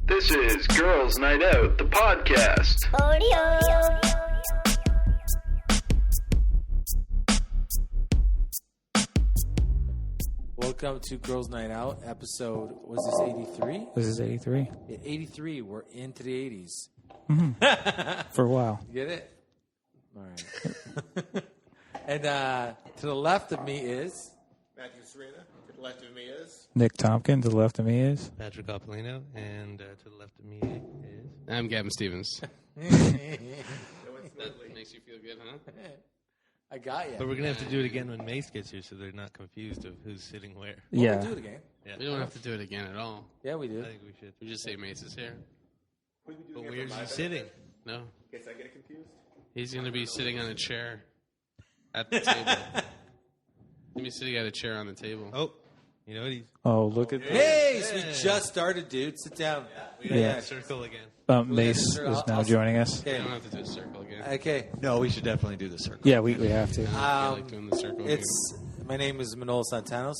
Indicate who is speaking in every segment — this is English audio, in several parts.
Speaker 1: This is Girls Night Out, the podcast.
Speaker 2: Welcome to Girls Night Out, episode, was this 83?
Speaker 3: This is 83.
Speaker 2: 83, we're into the 80s.
Speaker 3: For a while.
Speaker 2: Get it? All right. And to the left of me is...
Speaker 4: Matthew Serena. To the left of me is...
Speaker 3: Nick Tomkin. To the left of me is...
Speaker 5: Patrick Coppolino. And to the left of me is...
Speaker 6: I'm Gavin Stephens. That makes you feel good, huh?
Speaker 2: I got you.
Speaker 5: But we're going to have to do it again when Mayce gets here so they're not confused of who's sitting where.
Speaker 3: Yeah.
Speaker 2: We'll do it again.
Speaker 5: Yeah.
Speaker 6: We don't have to do it again at all.
Speaker 2: Yeah, we do.
Speaker 5: I think we should.
Speaker 6: We just say Mace is here.
Speaker 5: But where's he sitting?
Speaker 6: No.
Speaker 4: In case I get confused.
Speaker 6: He's going to be sitting on a chair at the table. He'll be sitting at a chair on the table.
Speaker 5: Oh, you know what he's...
Speaker 3: Oh, look at
Speaker 2: Hey, so we just started, dude. Sit down.
Speaker 5: We got
Speaker 3: Yeah.
Speaker 5: that circle again.
Speaker 3: Mace is now joining us.
Speaker 6: You don't have to do a circle again.
Speaker 2: Okay.
Speaker 4: No, we should definitely do the circle.
Speaker 3: Yeah, we have to.
Speaker 6: I feel like doing the circle again.
Speaker 2: My name is Manolis Zontanos,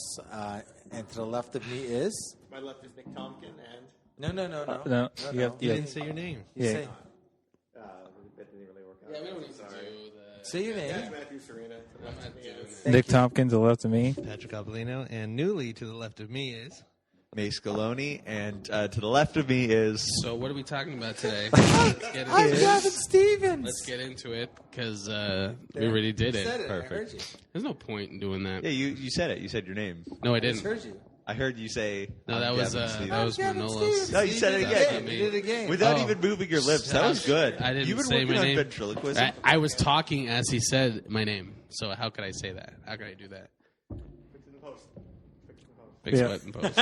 Speaker 2: and to the left of me is...
Speaker 4: My left is Nick Tomkin and...
Speaker 2: No.
Speaker 3: No, you have,
Speaker 5: You
Speaker 3: yeah.
Speaker 5: didn't say your name.
Speaker 2: You
Speaker 3: Yeah.
Speaker 2: say,
Speaker 4: That didn't really work out.
Speaker 6: Yeah, we don't need to do the...
Speaker 2: say your name.
Speaker 4: That's Matthew Serena. To the
Speaker 6: I'm
Speaker 4: left
Speaker 6: not
Speaker 4: of me
Speaker 6: doing
Speaker 4: is...
Speaker 6: that.
Speaker 3: Nick Tomkin to the left of me.
Speaker 5: Patrick Coppolino. And newly to the left of me is...
Speaker 7: Mayce Galoni, and to the left of me is...
Speaker 6: So what are we talking about today? Let's get
Speaker 2: I'm
Speaker 6: into it.
Speaker 2: Gavin Stephens.
Speaker 6: Let's get into it, because we already did it.
Speaker 2: Said it.
Speaker 7: Perfect.
Speaker 2: I heard you.
Speaker 6: There's no point in doing that.
Speaker 7: Yeah, you said it. You said your name.
Speaker 6: No, I
Speaker 2: I just
Speaker 6: didn't.
Speaker 2: heard you.
Speaker 7: I heard you say...
Speaker 6: No,
Speaker 7: I'm
Speaker 6: that was
Speaker 7: Gavin Stephens.
Speaker 6: that was
Speaker 2: Gavin
Speaker 6: Manolis.
Speaker 2: Stephens.
Speaker 7: No, you said it
Speaker 6: That's
Speaker 7: again.
Speaker 6: not
Speaker 2: You
Speaker 6: me.
Speaker 2: did it again.
Speaker 7: Without
Speaker 6: Oh.
Speaker 7: even moving your lips. That was good.
Speaker 6: I didn't
Speaker 7: You've been
Speaker 6: say
Speaker 7: working
Speaker 6: my
Speaker 7: on
Speaker 6: name.
Speaker 7: ventriloquism.
Speaker 6: I was talking as he said my name. So how could I say that? How could I do that?
Speaker 4: Fix it in post. Fix it in post.
Speaker 6: Fix
Speaker 3: Yeah.
Speaker 6: what in post?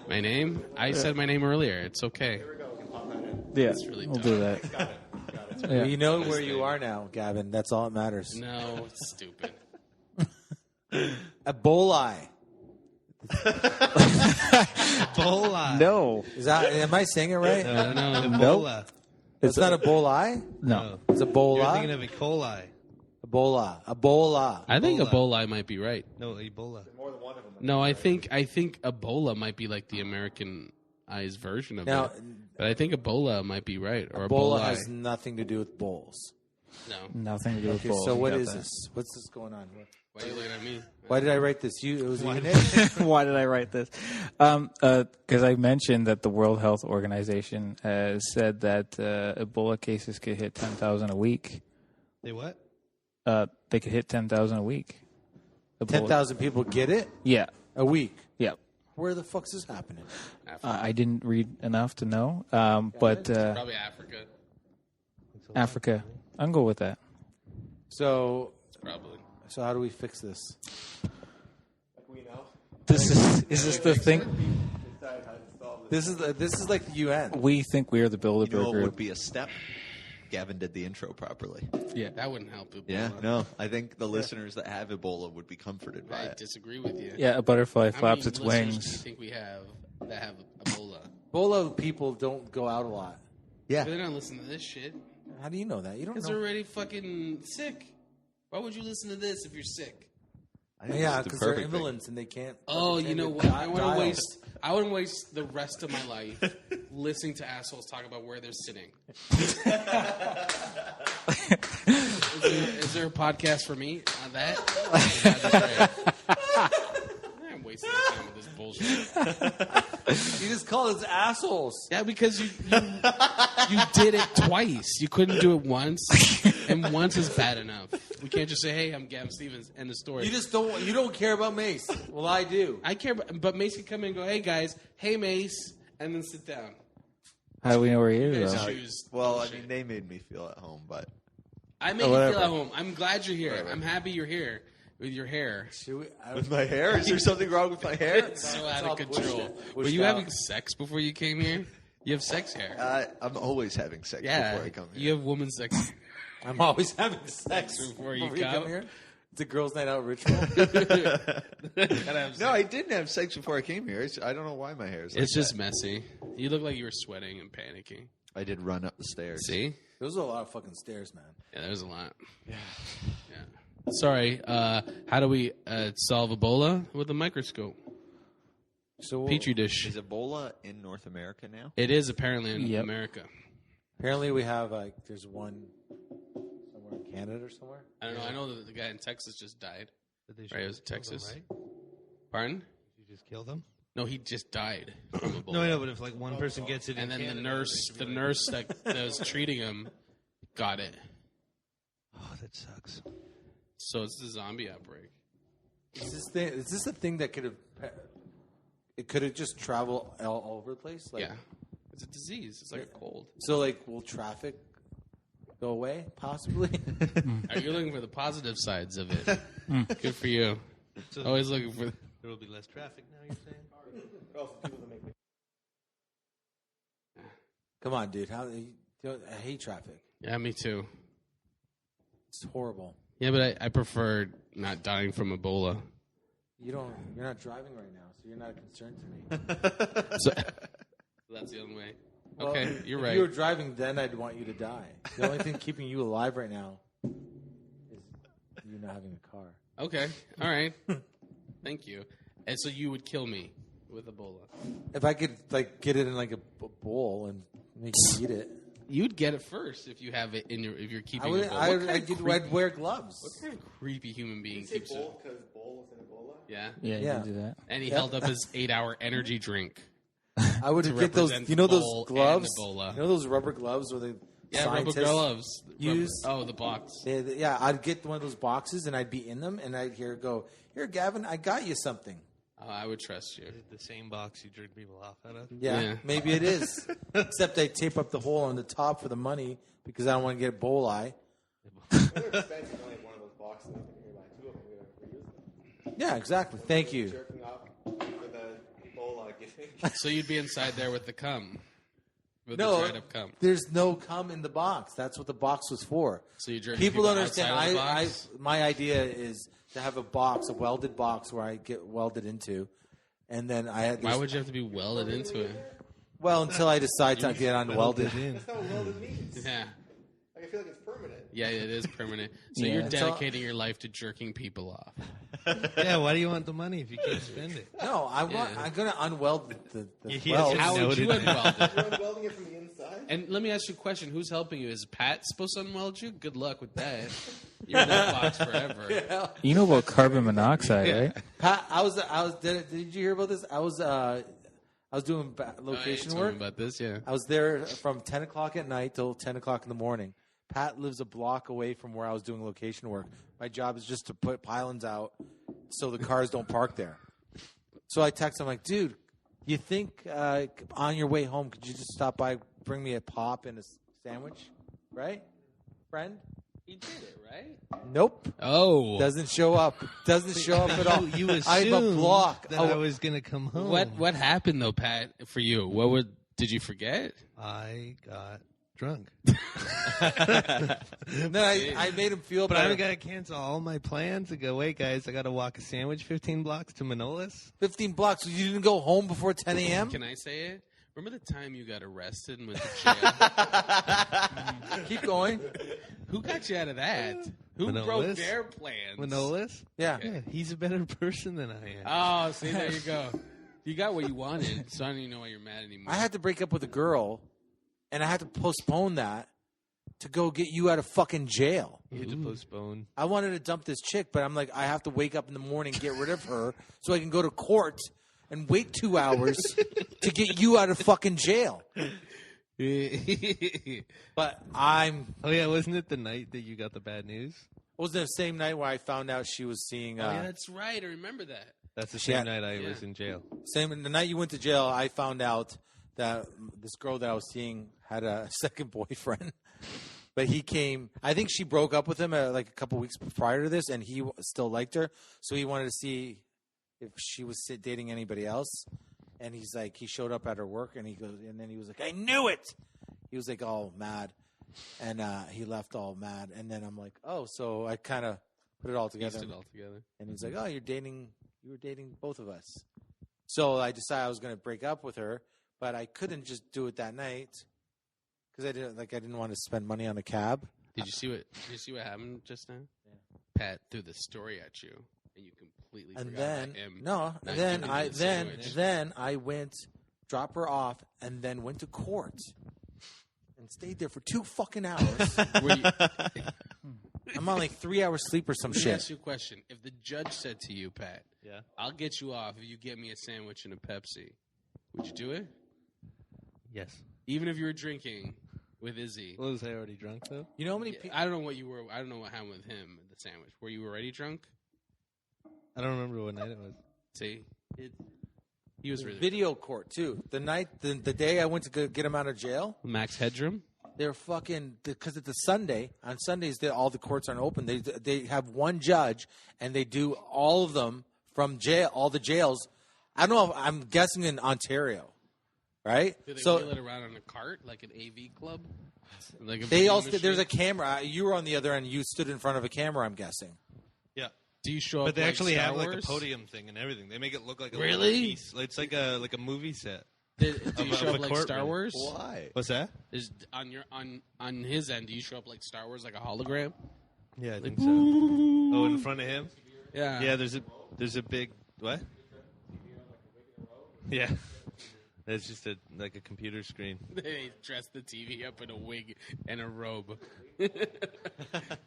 Speaker 6: My name? I said my name earlier. It's okay.
Speaker 4: Here we go. We can pop that in.
Speaker 3: Yeah,
Speaker 6: really
Speaker 3: we'll
Speaker 6: dumb.
Speaker 3: do that.
Speaker 4: Got it.
Speaker 3: Yeah.
Speaker 2: Well, you know where you are now, Gavin. That's all that matters.
Speaker 6: No, it's stupid.
Speaker 2: Ebola.
Speaker 5: Ebola.
Speaker 3: No.
Speaker 2: Is that? Am I saying it right?
Speaker 6: No.
Speaker 5: Ebola.
Speaker 2: It's not Ebola.
Speaker 3: No.
Speaker 2: It's
Speaker 5: You're
Speaker 2: Ebola.
Speaker 5: thinking of E. coli.
Speaker 2: Ebola.
Speaker 6: I think
Speaker 5: Ebola.
Speaker 6: Ebola might be right.
Speaker 5: No, Ebola.
Speaker 4: More than one of them.
Speaker 6: No, I think Ebola might be like the Americanized version of
Speaker 2: Now,
Speaker 6: it. But I think Ebola might be right, or
Speaker 2: Ebola
Speaker 6: Ebola.
Speaker 2: has nothing to do with bowls.
Speaker 6: No.
Speaker 3: Nothing to do with
Speaker 2: Okay,
Speaker 3: balls.
Speaker 2: so
Speaker 3: You
Speaker 2: what
Speaker 3: got
Speaker 2: is
Speaker 3: that.
Speaker 2: this? What's this going on?
Speaker 6: Why are you looking at me?
Speaker 2: Why did I write this? It was you, Nick?
Speaker 3: Why did I write this? Because I mentioned that the World Health Organization has said that Ebola cases could hit 10,000 a week.
Speaker 5: They what?
Speaker 3: They could hit 10,000 a week. Ebola.
Speaker 2: 10,000 people get it
Speaker 3: Yeah.
Speaker 2: a week.
Speaker 3: Yeah.
Speaker 2: Where the fuck's this happening?
Speaker 3: I didn't read enough to know, but
Speaker 6: Probably Africa.
Speaker 3: Africa. I'm go with that.
Speaker 2: So
Speaker 6: Probably.
Speaker 2: how do we fix this?
Speaker 4: Like we know.
Speaker 3: This is this the thing?
Speaker 4: Decide how to solve this.
Speaker 2: This is like the UN.
Speaker 3: We think we are the
Speaker 7: You know
Speaker 3: Bilderberg
Speaker 7: what
Speaker 3: group.
Speaker 7: would be a step? Gavin did the intro properly.
Speaker 3: Yeah.
Speaker 6: That wouldn't help Ebola.
Speaker 7: Yeah, no. I think the listeners that have Ebola would be comforted by
Speaker 6: I
Speaker 7: it.
Speaker 6: disagree with you.
Speaker 3: Yeah, a butterfly
Speaker 6: How
Speaker 3: flaps
Speaker 6: many
Speaker 3: its
Speaker 6: listeners do you
Speaker 3: wings.
Speaker 6: think we have that have Ebola?
Speaker 2: Ebola people don't go out a lot.
Speaker 7: Yeah.
Speaker 6: They're not listening to this shit.
Speaker 2: How do you know that? You don't
Speaker 6: Because
Speaker 2: know.
Speaker 6: they're already fucking sick. Why would you listen to this if you're sick?
Speaker 7: I think
Speaker 2: Yeah,
Speaker 7: it's the
Speaker 2: because they're
Speaker 7: perfect thing.
Speaker 2: invalids and they can't.
Speaker 6: Oh,
Speaker 2: they
Speaker 6: you know
Speaker 2: can't
Speaker 6: what? I
Speaker 2: dial.
Speaker 6: wouldn't waste the rest of my life listening to assholes talk about where they're sitting. Is there a podcast for me on that? That'd be great. I'm wasting time with this bullshit.
Speaker 2: You just call us assholes.
Speaker 6: Yeah, because you did it twice. You couldn't do it once, and once is bad enough. We can't just say, "Hey, I'm Gavin Stephens," end the story.
Speaker 2: You just don't. You don't care about Mace. Well, I do.
Speaker 6: I care, but Mace can come in and go, "Hey guys, hey Mace," and then sit down.
Speaker 3: How do we know where he
Speaker 6: You
Speaker 3: is?
Speaker 6: guys
Speaker 3: though?
Speaker 6: choose
Speaker 7: Well, I
Speaker 6: bullshit.
Speaker 7: mean, they made me feel at home, but...
Speaker 6: I make you
Speaker 3: whatever.
Speaker 6: feel at home. I'm glad you're here. I'm happy you're here with your hair.
Speaker 2: Should we,
Speaker 7: With my hair? Is there something wrong with my hair?
Speaker 6: It's so out
Speaker 2: all
Speaker 6: of control.
Speaker 2: pushed
Speaker 6: Were you
Speaker 2: out.
Speaker 6: having sex before you came here? You have sex hair.
Speaker 7: I'm always having sex
Speaker 6: Yeah,
Speaker 7: before I come here.
Speaker 6: you have woman sex.
Speaker 2: I'm always having sex
Speaker 6: Before you come.
Speaker 2: here. It's a girls' night out ritual.
Speaker 6: Gotta have
Speaker 7: No,
Speaker 6: sex.
Speaker 7: I didn't have sex before I came here. I don't know why my hair is like
Speaker 6: It's just
Speaker 7: that.
Speaker 6: messy. You look like you were sweating and panicking.
Speaker 7: I did run up the stairs.
Speaker 6: See?
Speaker 2: Those are a lot of fucking stairs, man.
Speaker 6: Yeah, there's a lot. Yeah. Sorry. How do we solve Ebola with a microscope?
Speaker 3: So
Speaker 6: Petri dish.
Speaker 7: Is Ebola in North America now?
Speaker 6: It is apparently in
Speaker 3: Yep.
Speaker 6: America.
Speaker 2: Apparently, we have there's one somewhere in Canada or somewhere.
Speaker 6: I don't know. I know that the guy in Texas just died.
Speaker 5: But they
Speaker 6: Right, it was
Speaker 5: should kill
Speaker 6: Texas.
Speaker 5: Them, right?
Speaker 6: Pardon?
Speaker 5: Did you just kill them?
Speaker 6: No, he just died from Ebola.
Speaker 5: No, I know, but if like one person gets it,
Speaker 6: And
Speaker 5: in
Speaker 6: then
Speaker 5: Canada,
Speaker 6: the nurse that was treating him got it.
Speaker 5: oh, that sucks.
Speaker 6: So it's the zombie outbreak.
Speaker 2: Is this a thing that could have? It could have just traveled all over the place. Like,
Speaker 6: Yeah, it's a disease. It's like a cold.
Speaker 2: So, like, will traffic go away? Possibly.
Speaker 6: Are you looking for the positive sides of it? Good for you.
Speaker 5: So
Speaker 6: Always looking for.
Speaker 5: there will be less traffic now. You're saying?
Speaker 2: Come on, dude. I hate traffic.
Speaker 6: Yeah, me too.
Speaker 2: It's horrible.
Speaker 6: Yeah, but I prefer not dying from Ebola.
Speaker 2: You're not driving right now, so you're not a concern to me.
Speaker 6: So that's the only way. Okay,
Speaker 2: Well,
Speaker 6: you're
Speaker 2: if
Speaker 6: right.
Speaker 2: you were driving, then I'd want you to die. The only thing keeping you alive right now is you not having a car.
Speaker 6: Okay, all right. Thank you. And so you would kill me with Ebola.
Speaker 2: If I could like get it in like a bowl and make you eat it,
Speaker 6: You'd get it first if you have it in your. If you're keeping.
Speaker 2: I would.
Speaker 6: Ebola.
Speaker 2: I'd wear gloves.
Speaker 6: What kind of creepy human being keeps it?
Speaker 4: Because bowl was in Ebola?
Speaker 6: Yeah.
Speaker 3: Yeah,
Speaker 2: Yeah.
Speaker 3: you can do that.
Speaker 6: And he held up his 8-hour energy drink.
Speaker 2: I would
Speaker 6: To
Speaker 2: get those.
Speaker 6: represent
Speaker 2: You know those
Speaker 6: bowl
Speaker 2: gloves.
Speaker 6: and Ebola.
Speaker 2: You know those rubber gloves where the
Speaker 6: Yeah, rubber
Speaker 2: scientists
Speaker 6: gloves.
Speaker 2: use?
Speaker 6: Oh, the box.
Speaker 2: Yeah, I'd get one of those boxes and I'd be in them and I'd go, here, Gavin, I got you something.
Speaker 6: Oh, I would trust you.
Speaker 5: Is it the same box you jerk people off out of?
Speaker 2: Yeah, maybe it is. Except I tape up the hole on the top for the money because I don't want to get Ebola.
Speaker 4: They're expensive, only one of those boxes. I think you're buying two of them. We use them.
Speaker 2: Yeah, exactly. Thank you.
Speaker 4: Jerking off for the Ebola giving.
Speaker 6: So you'd be inside there with the cum. With the
Speaker 2: No,
Speaker 6: dried up cum.
Speaker 2: there's no cum in the box. That's what the box was for.
Speaker 6: So you jerk
Speaker 2: People don't
Speaker 6: outside
Speaker 2: understand.
Speaker 6: of the box?
Speaker 2: My idea is to have a box, a welded box where I get welded into, and then I had.
Speaker 6: Why
Speaker 2: this-
Speaker 6: would you have to be welded into it?
Speaker 2: Well, until I decide to get unwelded.
Speaker 4: That's not what welded means.
Speaker 6: Yeah.
Speaker 4: Like, I feel like it's permanent.
Speaker 6: Yeah, it is permanent. So
Speaker 3: Yeah.
Speaker 6: you're dedicating your life to jerking people off.
Speaker 5: Yeah, why do you want the money if you can't spend it?
Speaker 2: No, I'm going to unweld the
Speaker 5: Yeah,
Speaker 2: weld.
Speaker 5: just
Speaker 6: How would you
Speaker 5: noted.
Speaker 6: unweld it?
Speaker 4: You're unwelding it from the inside?
Speaker 6: And let me ask you a question. Who's helping you? Is Pat supposed to unweld you? Good luck with that. You're in that box forever.
Speaker 3: You know about carbon monoxide, right?
Speaker 2: Pat, I was. Did you hear about this? I was doing location
Speaker 6: Tell
Speaker 2: work.
Speaker 6: me about this, yeah.
Speaker 2: I was there from 10 o'clock at night till 10 o'clock in the morning. Pat lives a block away from where I was doing location work. My job is just to put pylons out so the cars don't park there. So I text him like, dude, you think on your way home, could you just stop by, bring me a pop and a sandwich? Right? Friend?
Speaker 6: He did it, right?
Speaker 2: Nope.
Speaker 6: Oh.
Speaker 2: Doesn't show up. Doesn't show up at all.
Speaker 5: You
Speaker 2: I'm a
Speaker 5: assumed
Speaker 2: block.
Speaker 5: that I was going to come home.
Speaker 6: What happened, though, Pat, for you? Did you forget?
Speaker 5: I got drunk.
Speaker 2: And then I made him feel
Speaker 5: But
Speaker 2: better.
Speaker 5: I got to cancel all my plans and go, wait, guys, I got to walk a sandwich 15 blocks to Manolis.
Speaker 2: 15 blocks. You didn't go home before 10 a.m.?
Speaker 6: Can I say it? Remember the time you got arrested and went to jail?
Speaker 2: Keep going.
Speaker 6: Who got you out of that? Who
Speaker 5: Manolis?
Speaker 6: broke their plans?
Speaker 5: Manolis?
Speaker 2: Yeah.
Speaker 5: Yeah, he's a better person than I am.
Speaker 6: Oh, see, there you go. You got what you wanted, so I don't even know why you're mad anymore.
Speaker 2: I had to break up with a girl, and I had to postpone that to go get you out of fucking jail.
Speaker 5: You had to postpone.
Speaker 2: I wanted to dump this chick, but I'm like, I have to wake up in the morning, get rid of her, so I can go to court and wait 2 hours to get you out of fucking jail. But I'm...
Speaker 5: Oh, yeah, wasn't it the night that you got the bad news?
Speaker 2: Was it the same night where I found out she was seeing...
Speaker 6: Oh, yeah, that's right. I remember that.
Speaker 5: That's the same
Speaker 2: Yeah.
Speaker 5: night I was in jail.
Speaker 2: the night you went to jail, I found out that this girl that I was seeing had a second boyfriend. But he came. I think she broke up with him like a couple weeks prior to this, and he still liked her. So he wanted to see if she was dating anybody else. And he's like, he showed up at her work, and then he was like, I knew it. He was like all mad, and he left all mad. And then I'm like, oh, so I kind of put it all together.
Speaker 6: Pieced it all together.
Speaker 2: And he's like, oh, you were dating both of us. So I decided I was going to break up with her, but I couldn't just do it that night because I didn't want to spend money on a cab.
Speaker 6: Did you see what happened just now? Yeah. Pat threw the story at you. and you completely
Speaker 2: And
Speaker 6: forgot
Speaker 2: then
Speaker 6: about him.
Speaker 2: no,
Speaker 6: not
Speaker 2: and then
Speaker 6: giving
Speaker 2: I
Speaker 6: you the
Speaker 2: then
Speaker 6: sandwich.
Speaker 2: then I went drop her off and then went to court and stayed there for 2 fucking hours.
Speaker 6: Were you,
Speaker 2: I'm on like 3 hours sleep or some
Speaker 6: let me
Speaker 2: shit.
Speaker 6: ask you a question. If the judge said to you, Pat,
Speaker 5: Yeah.
Speaker 6: I'll get you off if you get me a sandwich and a Pepsi, would you do it?
Speaker 5: Yes.
Speaker 6: Even if you were drinking with Izzy?
Speaker 5: Well, was I already drunk though?
Speaker 2: You know how many people?
Speaker 6: I don't know what you were. I don't know what happened with him at the sandwich. Were you already drunk?
Speaker 5: I don't remember what night it was.
Speaker 6: See, he was really
Speaker 2: Video court too. The day I went to get him out of jail,
Speaker 6: Max Headroom.
Speaker 2: they're fucking because it's a Sunday. On Sundays, all the courts aren't open. They have one judge and they do all of them from jail. All the jails. I don't know. I'm guessing in Ontario, right?
Speaker 6: Do they
Speaker 2: So
Speaker 6: wheel it around on a cart like an AV club? Like a
Speaker 2: they
Speaker 6: vending
Speaker 2: also
Speaker 6: machine?
Speaker 2: there's a camera. You were on the other end. You stood in front of a camera. I'm guessing.
Speaker 5: Yeah.
Speaker 6: Do you show up?
Speaker 5: But they
Speaker 6: like
Speaker 5: actually
Speaker 6: Star
Speaker 5: have like a
Speaker 6: Wars?
Speaker 5: podium thing and everything. They make it look like a
Speaker 6: Really?
Speaker 5: little piece. It's like a movie set.
Speaker 6: Do you
Speaker 5: of
Speaker 6: show
Speaker 5: a
Speaker 6: up like
Speaker 5: court
Speaker 6: Star
Speaker 5: room.
Speaker 6: Wars?
Speaker 7: Why?
Speaker 5: What's that?
Speaker 6: Is on his end? Do you show up like Star Wars, like a hologram?
Speaker 5: Yeah, I think so. Oh, in front of him?
Speaker 6: Yeah.
Speaker 5: Yeah, there's a big what? Yeah. It's just like a computer screen.
Speaker 6: They dress the TV up in a wig and a robe.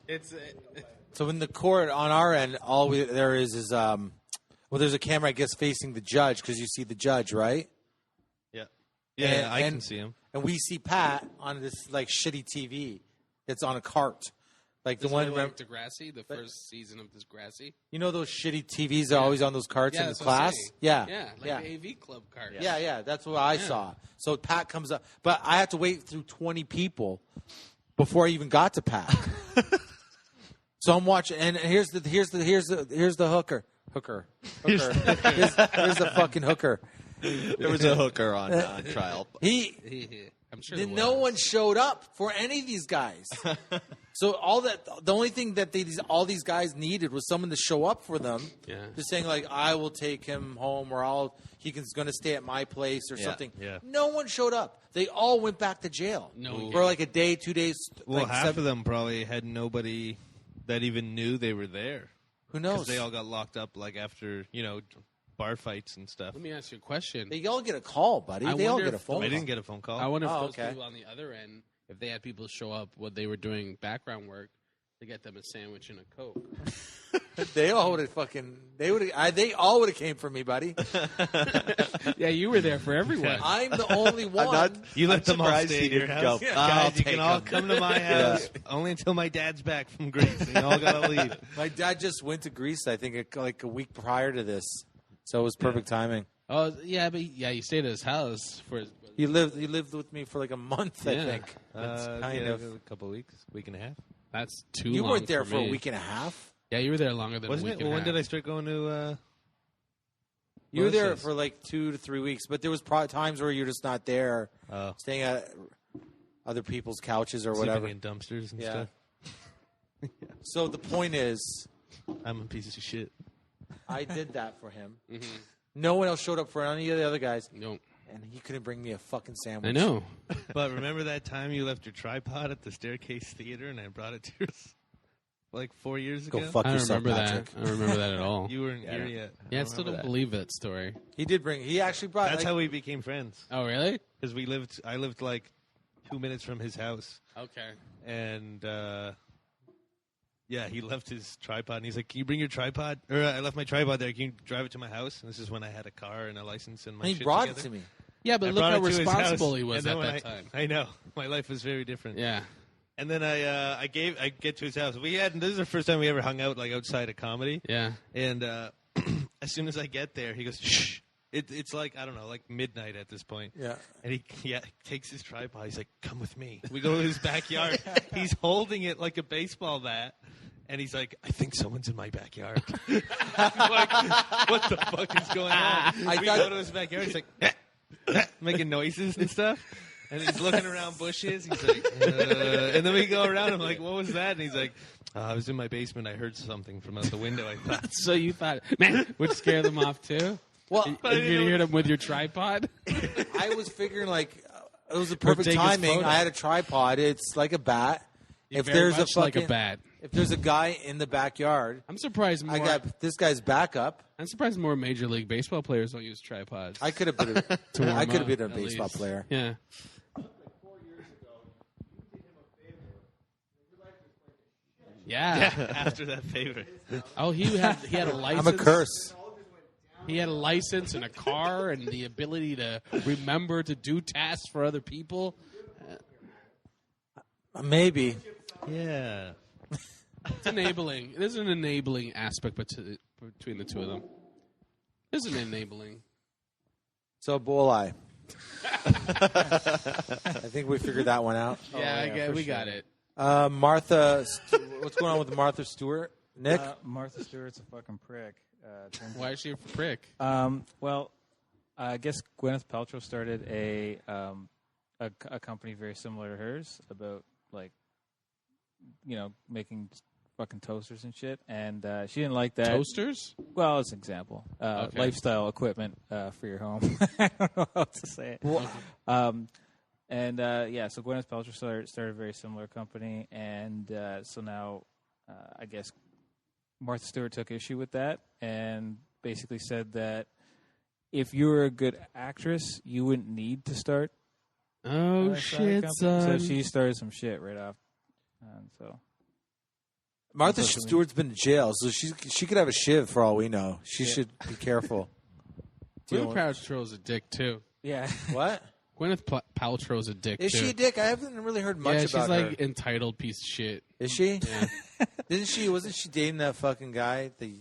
Speaker 6: It's
Speaker 2: So in the court on our end, there is there's a camera I guess facing the judge because you see the judge, right?
Speaker 5: Yeah. Yeah,
Speaker 2: And-
Speaker 5: I can
Speaker 2: and-
Speaker 5: see him.
Speaker 2: And we see Pat on this like shitty TV that's on a cart, like the
Speaker 6: this
Speaker 2: one.
Speaker 6: one like Degrassi, the first season of Degrassi.
Speaker 2: You know those shitty TVs that are always on those carts in the
Speaker 6: that's what I'm
Speaker 2: class?
Speaker 6: saying.
Speaker 2: Yeah.
Speaker 6: Yeah, like
Speaker 2: yeah.
Speaker 6: the AV club card.
Speaker 2: Yeah, that's what I saw. So Pat comes up, but I had to wait through 20 people before I even got to Pat. So I'm watching, and here's the hooker. Here's the fucking hooker.
Speaker 7: There was a hooker on trial.
Speaker 6: I'm sure
Speaker 2: No one showed up for any of these guys. So the only thing that all these guys needed was someone to show up for them.
Speaker 6: Yeah.
Speaker 2: Just saying like, I will take him home, or he's going to stay at my place or something.
Speaker 5: Yeah.
Speaker 2: No one showed up. They all went back to jail
Speaker 6: No.
Speaker 2: for like a day, 2 days.
Speaker 5: Well,
Speaker 2: like
Speaker 5: half of them probably had nobody that even knew they were there.
Speaker 2: Who knows?
Speaker 5: Because they all got locked up like after, bar fights and stuff.
Speaker 6: Let me ask you a question.
Speaker 2: They all get a call, buddy.
Speaker 6: I
Speaker 2: They all
Speaker 6: wonder
Speaker 2: get a
Speaker 6: if
Speaker 2: phone
Speaker 5: I
Speaker 2: call.
Speaker 5: didn't get a phone call.
Speaker 6: I wonder if
Speaker 2: Oh,
Speaker 6: those
Speaker 2: okay.
Speaker 6: people on the other end, if they had people show up, what they were doing background work to get them a sandwich and a Coke.
Speaker 2: They all would have they all would have came for me, buddy.
Speaker 6: Yeah, you were there for everyone.
Speaker 2: I'm the only one.
Speaker 5: You let them all
Speaker 7: surprised
Speaker 5: stay
Speaker 7: he
Speaker 5: at your
Speaker 7: didn't
Speaker 5: house.
Speaker 7: go,
Speaker 5: Yeah.
Speaker 7: "I'll
Speaker 5: Guys, you
Speaker 7: take
Speaker 5: can all
Speaker 7: them."
Speaker 5: come to my house only until my dad's back from Greece. And you all got to leave.
Speaker 2: My dad just went to Greece, I think, like a week prior to this. So it was perfect timing.
Speaker 6: Oh, yeah, but you stayed at his house for.
Speaker 2: He lived with me for like a month, I
Speaker 6: Yeah.
Speaker 2: think. That's kind
Speaker 5: Yeah,
Speaker 2: of.
Speaker 5: a couple of weeks, week and a half.
Speaker 6: That's too.
Speaker 2: You
Speaker 6: long
Speaker 2: weren't there for
Speaker 6: me.
Speaker 2: a week and a half.
Speaker 6: Yeah, you were there longer than
Speaker 5: Wasn't
Speaker 6: a
Speaker 5: it?
Speaker 6: week.
Speaker 5: Well, when
Speaker 6: and a
Speaker 5: did I
Speaker 6: half.
Speaker 5: start going to?
Speaker 2: You were
Speaker 5: What was
Speaker 2: there
Speaker 5: this?
Speaker 2: for like 2 to 3 weeks, but there was times where you're just not there, staying at other people's couches or whatever.
Speaker 5: Sleeping in dumpsters and
Speaker 2: Yeah.
Speaker 5: stuff.
Speaker 2: So the point is,
Speaker 5: I'm a piece of shit.
Speaker 2: I did that for him.
Speaker 6: Mm-hmm.
Speaker 2: No one else showed up for any of the other guys,
Speaker 6: No,
Speaker 2: and he couldn't bring me a fucking sandwich.
Speaker 6: I know.
Speaker 5: But remember that time you left your tripod at the Staircase Theater and I brought it to you like 4 years
Speaker 2: Go
Speaker 5: ago?
Speaker 2: fuck
Speaker 6: I don't
Speaker 2: yourself,
Speaker 6: remember
Speaker 2: Patrick.
Speaker 6: that. I don't remember that at all.
Speaker 5: You weren't here yet.
Speaker 6: Yeah, I still don't believe that story.
Speaker 2: He did bring. He actually brought.
Speaker 5: That's
Speaker 2: like,
Speaker 5: how we became friends.
Speaker 6: Oh, really?
Speaker 5: Because I lived like 2 minutes from his house.
Speaker 6: Okay.
Speaker 5: And yeah, he left his tripod, and he's like, "Can you bring your tripod?" Or I left my tripod there. Can you drive it to my house? And this is when I had a car and a license and my.
Speaker 2: he
Speaker 5: shit
Speaker 2: brought
Speaker 5: together.
Speaker 2: it to me.
Speaker 6: Yeah, but
Speaker 5: I
Speaker 6: look
Speaker 5: brought
Speaker 6: how
Speaker 5: it to his
Speaker 6: responsible
Speaker 5: house,
Speaker 6: he was
Speaker 5: and then
Speaker 6: at
Speaker 5: when
Speaker 6: that time.
Speaker 5: I know my life was very different.
Speaker 6: Yeah.
Speaker 5: And then I get to his house. This is the first time we ever hung out like outside of comedy.
Speaker 6: Yeah.
Speaker 5: And as soon as I get there, he goes, "Shh." It's like, I don't know, like midnight at this point.
Speaker 2: Yeah.
Speaker 5: And he takes his tripod. He's like, "Come with me." We go to his backyard. He's holding it like a baseball bat. And he's like, "I think someone's in my backyard." I'm like, what the fuck is going on? We go to his backyard. He's like, making noises and stuff. And he's looking around bushes. He's like, and then we go around. I'm like, "What was that?" And he's like, "I was in my basement. I heard something from out the window. I thought."
Speaker 6: So you thought, man, would scare them off too?
Speaker 2: Well,
Speaker 6: If you hit them with your tripod?
Speaker 2: I was figuring like it was a perfect
Speaker 6: take his
Speaker 2: timing.
Speaker 6: photo.
Speaker 2: I had a tripod. It's like a bat. If
Speaker 6: Very
Speaker 2: there's a
Speaker 6: much like
Speaker 2: fucking
Speaker 6: a bat.
Speaker 2: if there's a guy in the backyard,
Speaker 6: I'm surprised more.
Speaker 2: I got this guy's backup.
Speaker 6: I'm surprised more Major League Baseball players don't use tripods.
Speaker 2: I could have been.
Speaker 6: warm
Speaker 2: I could have
Speaker 6: up,
Speaker 2: been a
Speaker 6: at
Speaker 2: baseball
Speaker 6: least.
Speaker 2: player.
Speaker 6: Yeah. Yeah.
Speaker 5: After that favorite.
Speaker 6: Oh, he had a license.
Speaker 2: I'm a curse.
Speaker 6: He had a license and a car and the ability to remember to do tasks for other people.
Speaker 2: Maybe.
Speaker 5: Yeah.
Speaker 6: It's enabling. There's an enabling aspect between the two of them. There's an enabling.
Speaker 2: So Bolai. I think we figured that one out.
Speaker 6: We got it.
Speaker 2: Martha, what's going on with Martha Stewart? Nick?
Speaker 3: Martha Stewart's a fucking prick.
Speaker 6: Why is she a prick?
Speaker 3: Well, I guess Gwyneth Paltrow started a company very similar to hers about making fucking toasters and shit, and she didn't like that.
Speaker 6: Toasters?
Speaker 3: Well, it's an example.
Speaker 6: Okay.
Speaker 3: Lifestyle equipment for your home. I don't know how to say it. So Gwyneth Paltrow started a very similar company, and so now I guess Martha Stewart took issue with that and basically said that if you were a good actress, you wouldn't need to start.
Speaker 6: Oh, shit, son.
Speaker 3: So she started some shit right off. And so
Speaker 2: Martha Stewart's been in jail, so she could have a shiv for all we know. She should be careful.
Speaker 6: Gwyneth Paltrow's a dick, too.
Speaker 3: yeah.
Speaker 2: What?
Speaker 6: Gwyneth Paltrow's a dick,
Speaker 2: Is
Speaker 6: too.
Speaker 2: she a dick? I haven't really heard much
Speaker 6: she's
Speaker 2: about her.
Speaker 6: like entitled piece of shit.
Speaker 2: Is she?
Speaker 6: Yeah.
Speaker 2: Wasn't she dating that fucking guy, the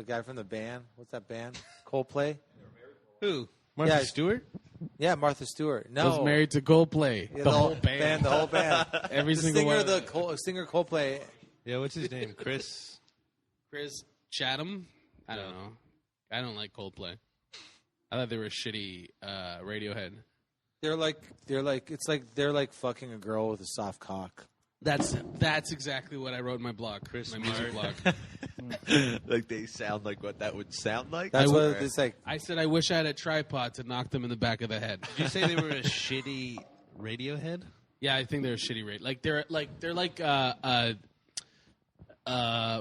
Speaker 2: guy from the band? What's that band? Coldplay?
Speaker 5: Who? Martha Stewart?
Speaker 2: Yeah, Martha Stewart. No.
Speaker 6: Was married to Coldplay.
Speaker 2: Yeah,
Speaker 6: the whole band.
Speaker 2: The whole band.
Speaker 6: Every
Speaker 2: the
Speaker 6: single
Speaker 2: singer,
Speaker 6: one.
Speaker 2: singer Coldplay.
Speaker 5: Yeah, what's his name? Chris
Speaker 6: Chatham? I don't know. I don't like Coldplay. I thought they were shitty Radiohead.
Speaker 2: They're like fucking a girl with a soft cock.
Speaker 6: That's exactly what I wrote in my blog, my music blog.
Speaker 7: Like they sound like what that would sound like?
Speaker 2: That's what it's like.
Speaker 6: I said I wish I had a tripod to knock them in the back of the head.
Speaker 5: Did you say they were a shitty Radiohead?
Speaker 6: Yeah, I think they're a shitty they're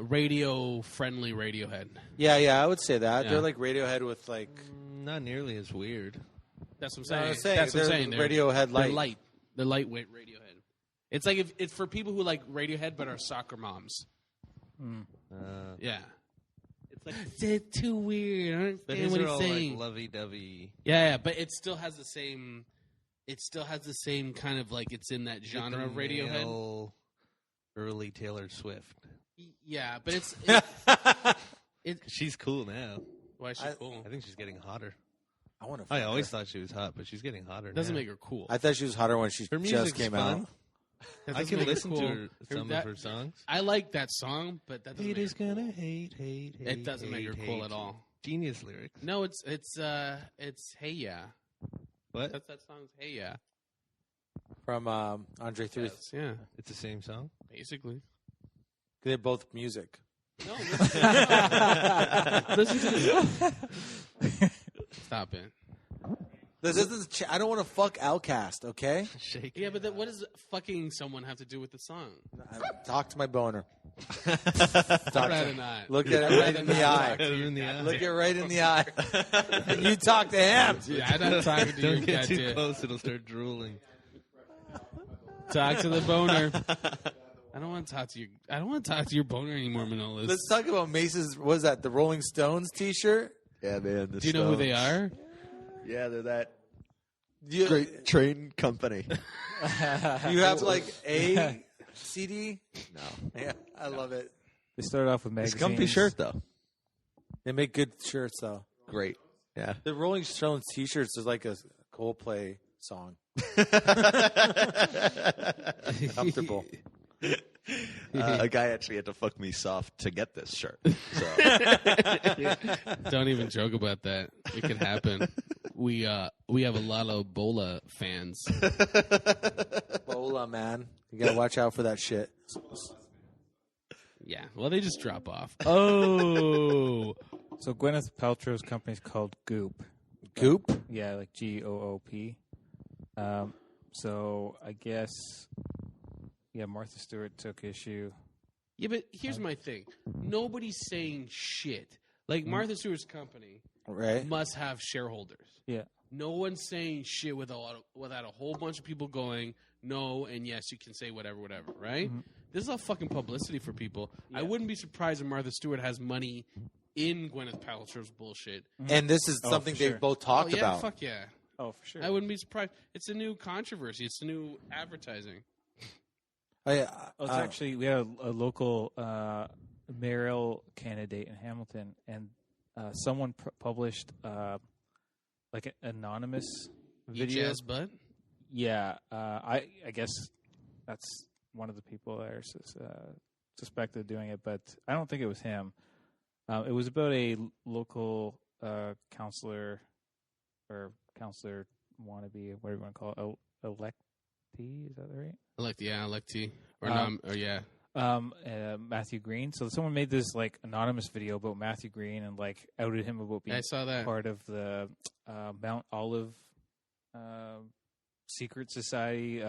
Speaker 6: radio friendly Radiohead.
Speaker 2: Yeah, I would say that.
Speaker 6: Yeah.
Speaker 2: They're like Radiohead with like.
Speaker 5: Not nearly as weird.
Speaker 6: That's what
Speaker 2: No,
Speaker 6: I'm
Speaker 2: I'm
Speaker 6: saying.
Speaker 2: saying
Speaker 6: That's what I'm
Speaker 2: they're
Speaker 6: saying.
Speaker 2: Radiohead light.
Speaker 6: They're light. They're lightweight Radiohead. It's like if it's for people who like Radiohead but are soccer moms. Yeah. It's like it's too weird. I don't
Speaker 5: But
Speaker 6: understand
Speaker 5: his
Speaker 6: what
Speaker 5: are
Speaker 6: he's
Speaker 5: all
Speaker 6: saying.
Speaker 5: like lovey-dovey.
Speaker 6: Yeah, but it still has the same. It still has the same kind of like it's in that genre of Radiohead.
Speaker 5: Male, early Taylor Swift.
Speaker 6: Yeah, but it's
Speaker 5: She's cool now.
Speaker 6: why is she cool?
Speaker 5: I think she's getting hotter.
Speaker 2: I want to.
Speaker 5: I always thought she was hot, but she's getting hotter.
Speaker 6: It doesn't
Speaker 5: now.
Speaker 6: make her cool.
Speaker 2: I thought she was hotter when she
Speaker 5: Her
Speaker 2: just
Speaker 5: music's
Speaker 2: came
Speaker 5: fun.
Speaker 2: out.
Speaker 6: That
Speaker 5: I
Speaker 6: doesn't
Speaker 5: can
Speaker 6: make her
Speaker 5: listen
Speaker 6: cool.
Speaker 5: to some of her songs.
Speaker 6: I like that song, but that doesn't make
Speaker 5: Haters
Speaker 6: her cool.
Speaker 5: gonna hate.
Speaker 6: It doesn't make her cool at all.
Speaker 5: Genius lyrics.
Speaker 6: No, it's Hey Yeah.
Speaker 5: What?
Speaker 6: That song's Hey Yeah.
Speaker 2: From Andre 3.
Speaker 6: Yeah,
Speaker 5: It's the same song.
Speaker 6: basically.
Speaker 2: They're both music.
Speaker 6: No, listen to this. Stop it.
Speaker 2: This isn't. I don't want to fuck Outcast. Okay.
Speaker 5: Shake.
Speaker 6: Yeah, but what does fucking someone have to do with the song?
Speaker 2: Talk to my boner.
Speaker 6: I'd rather not.
Speaker 2: Look at it right in the eye. Look it right in the eye. And you talk to him.
Speaker 6: Yeah, I'm not talking to you.
Speaker 5: Don't get too
Speaker 6: goddamn.
Speaker 5: close; it'll start drooling.
Speaker 6: Talk to the boner. I don't want to talk to you. I don't want to talk to your boner anymore, Manolis.
Speaker 2: Let's talk about Mace's. What is that? The Rolling Stones T-shirt.
Speaker 7: Yeah, man.
Speaker 6: Do you know who they are?
Speaker 7: Yeah, they're that
Speaker 2: You,
Speaker 7: great train company.
Speaker 2: you have like a CD.
Speaker 7: No.
Speaker 2: Yeah, I love it.
Speaker 3: They started off with
Speaker 7: It's
Speaker 3: magazines.
Speaker 7: a comfy shirt, though.
Speaker 2: They make good shirts though.
Speaker 7: Great. Yeah.
Speaker 2: The Rolling Stones T-shirts is like a Coldplay song. Comfortable.
Speaker 7: A guy actually had to fuck me soft to get this shirt. So
Speaker 6: Don't even joke about that. It could happen. We have a lot of Bola fans.
Speaker 2: Bola, man. You gotta watch out for that shit.
Speaker 6: Yeah. Well, they just drop off. Oh.
Speaker 3: So Gwyneth Paltrow's company is called Goop.
Speaker 2: Goop?
Speaker 3: Yeah, like Goop. So I guess, Martha Stewart took issue.
Speaker 6: Yeah, but here's my thing. Nobody's saying shit. Like, Martha Stewart's company
Speaker 2: Right.
Speaker 6: must have shareholders.
Speaker 3: Yeah.
Speaker 6: No one's saying shit without a whole bunch of people going, no, and yes, you can say whatever, right?
Speaker 3: Mm-hmm.
Speaker 6: This is all fucking publicity for people. I wouldn't be surprised if Martha Stewart has money in Gwyneth Paltrow's bullshit.
Speaker 2: And this is something
Speaker 3: for sure.
Speaker 2: they've both talked
Speaker 6: yeah,
Speaker 2: about.
Speaker 6: Fuck yeah.
Speaker 3: Oh, for sure.
Speaker 6: I wouldn't be surprised. It's a new controversy. It's a new advertising.
Speaker 3: It's actually, we had a local mayoral candidate in Hamilton, and someone published like an anonymous video.
Speaker 6: Jazz butt?
Speaker 3: Yeah, I guess that's one of the people that are suspected of doing it, but I don't think it was him. It was about a local counselor or counselor wannabe, whatever you want to call it, electee. Is that right?
Speaker 6: Electee. Or
Speaker 3: Matthew Green. So someone made this like anonymous video about Matthew Green and like outed him about being
Speaker 6: I saw that.
Speaker 3: part of the Mount Olive secret society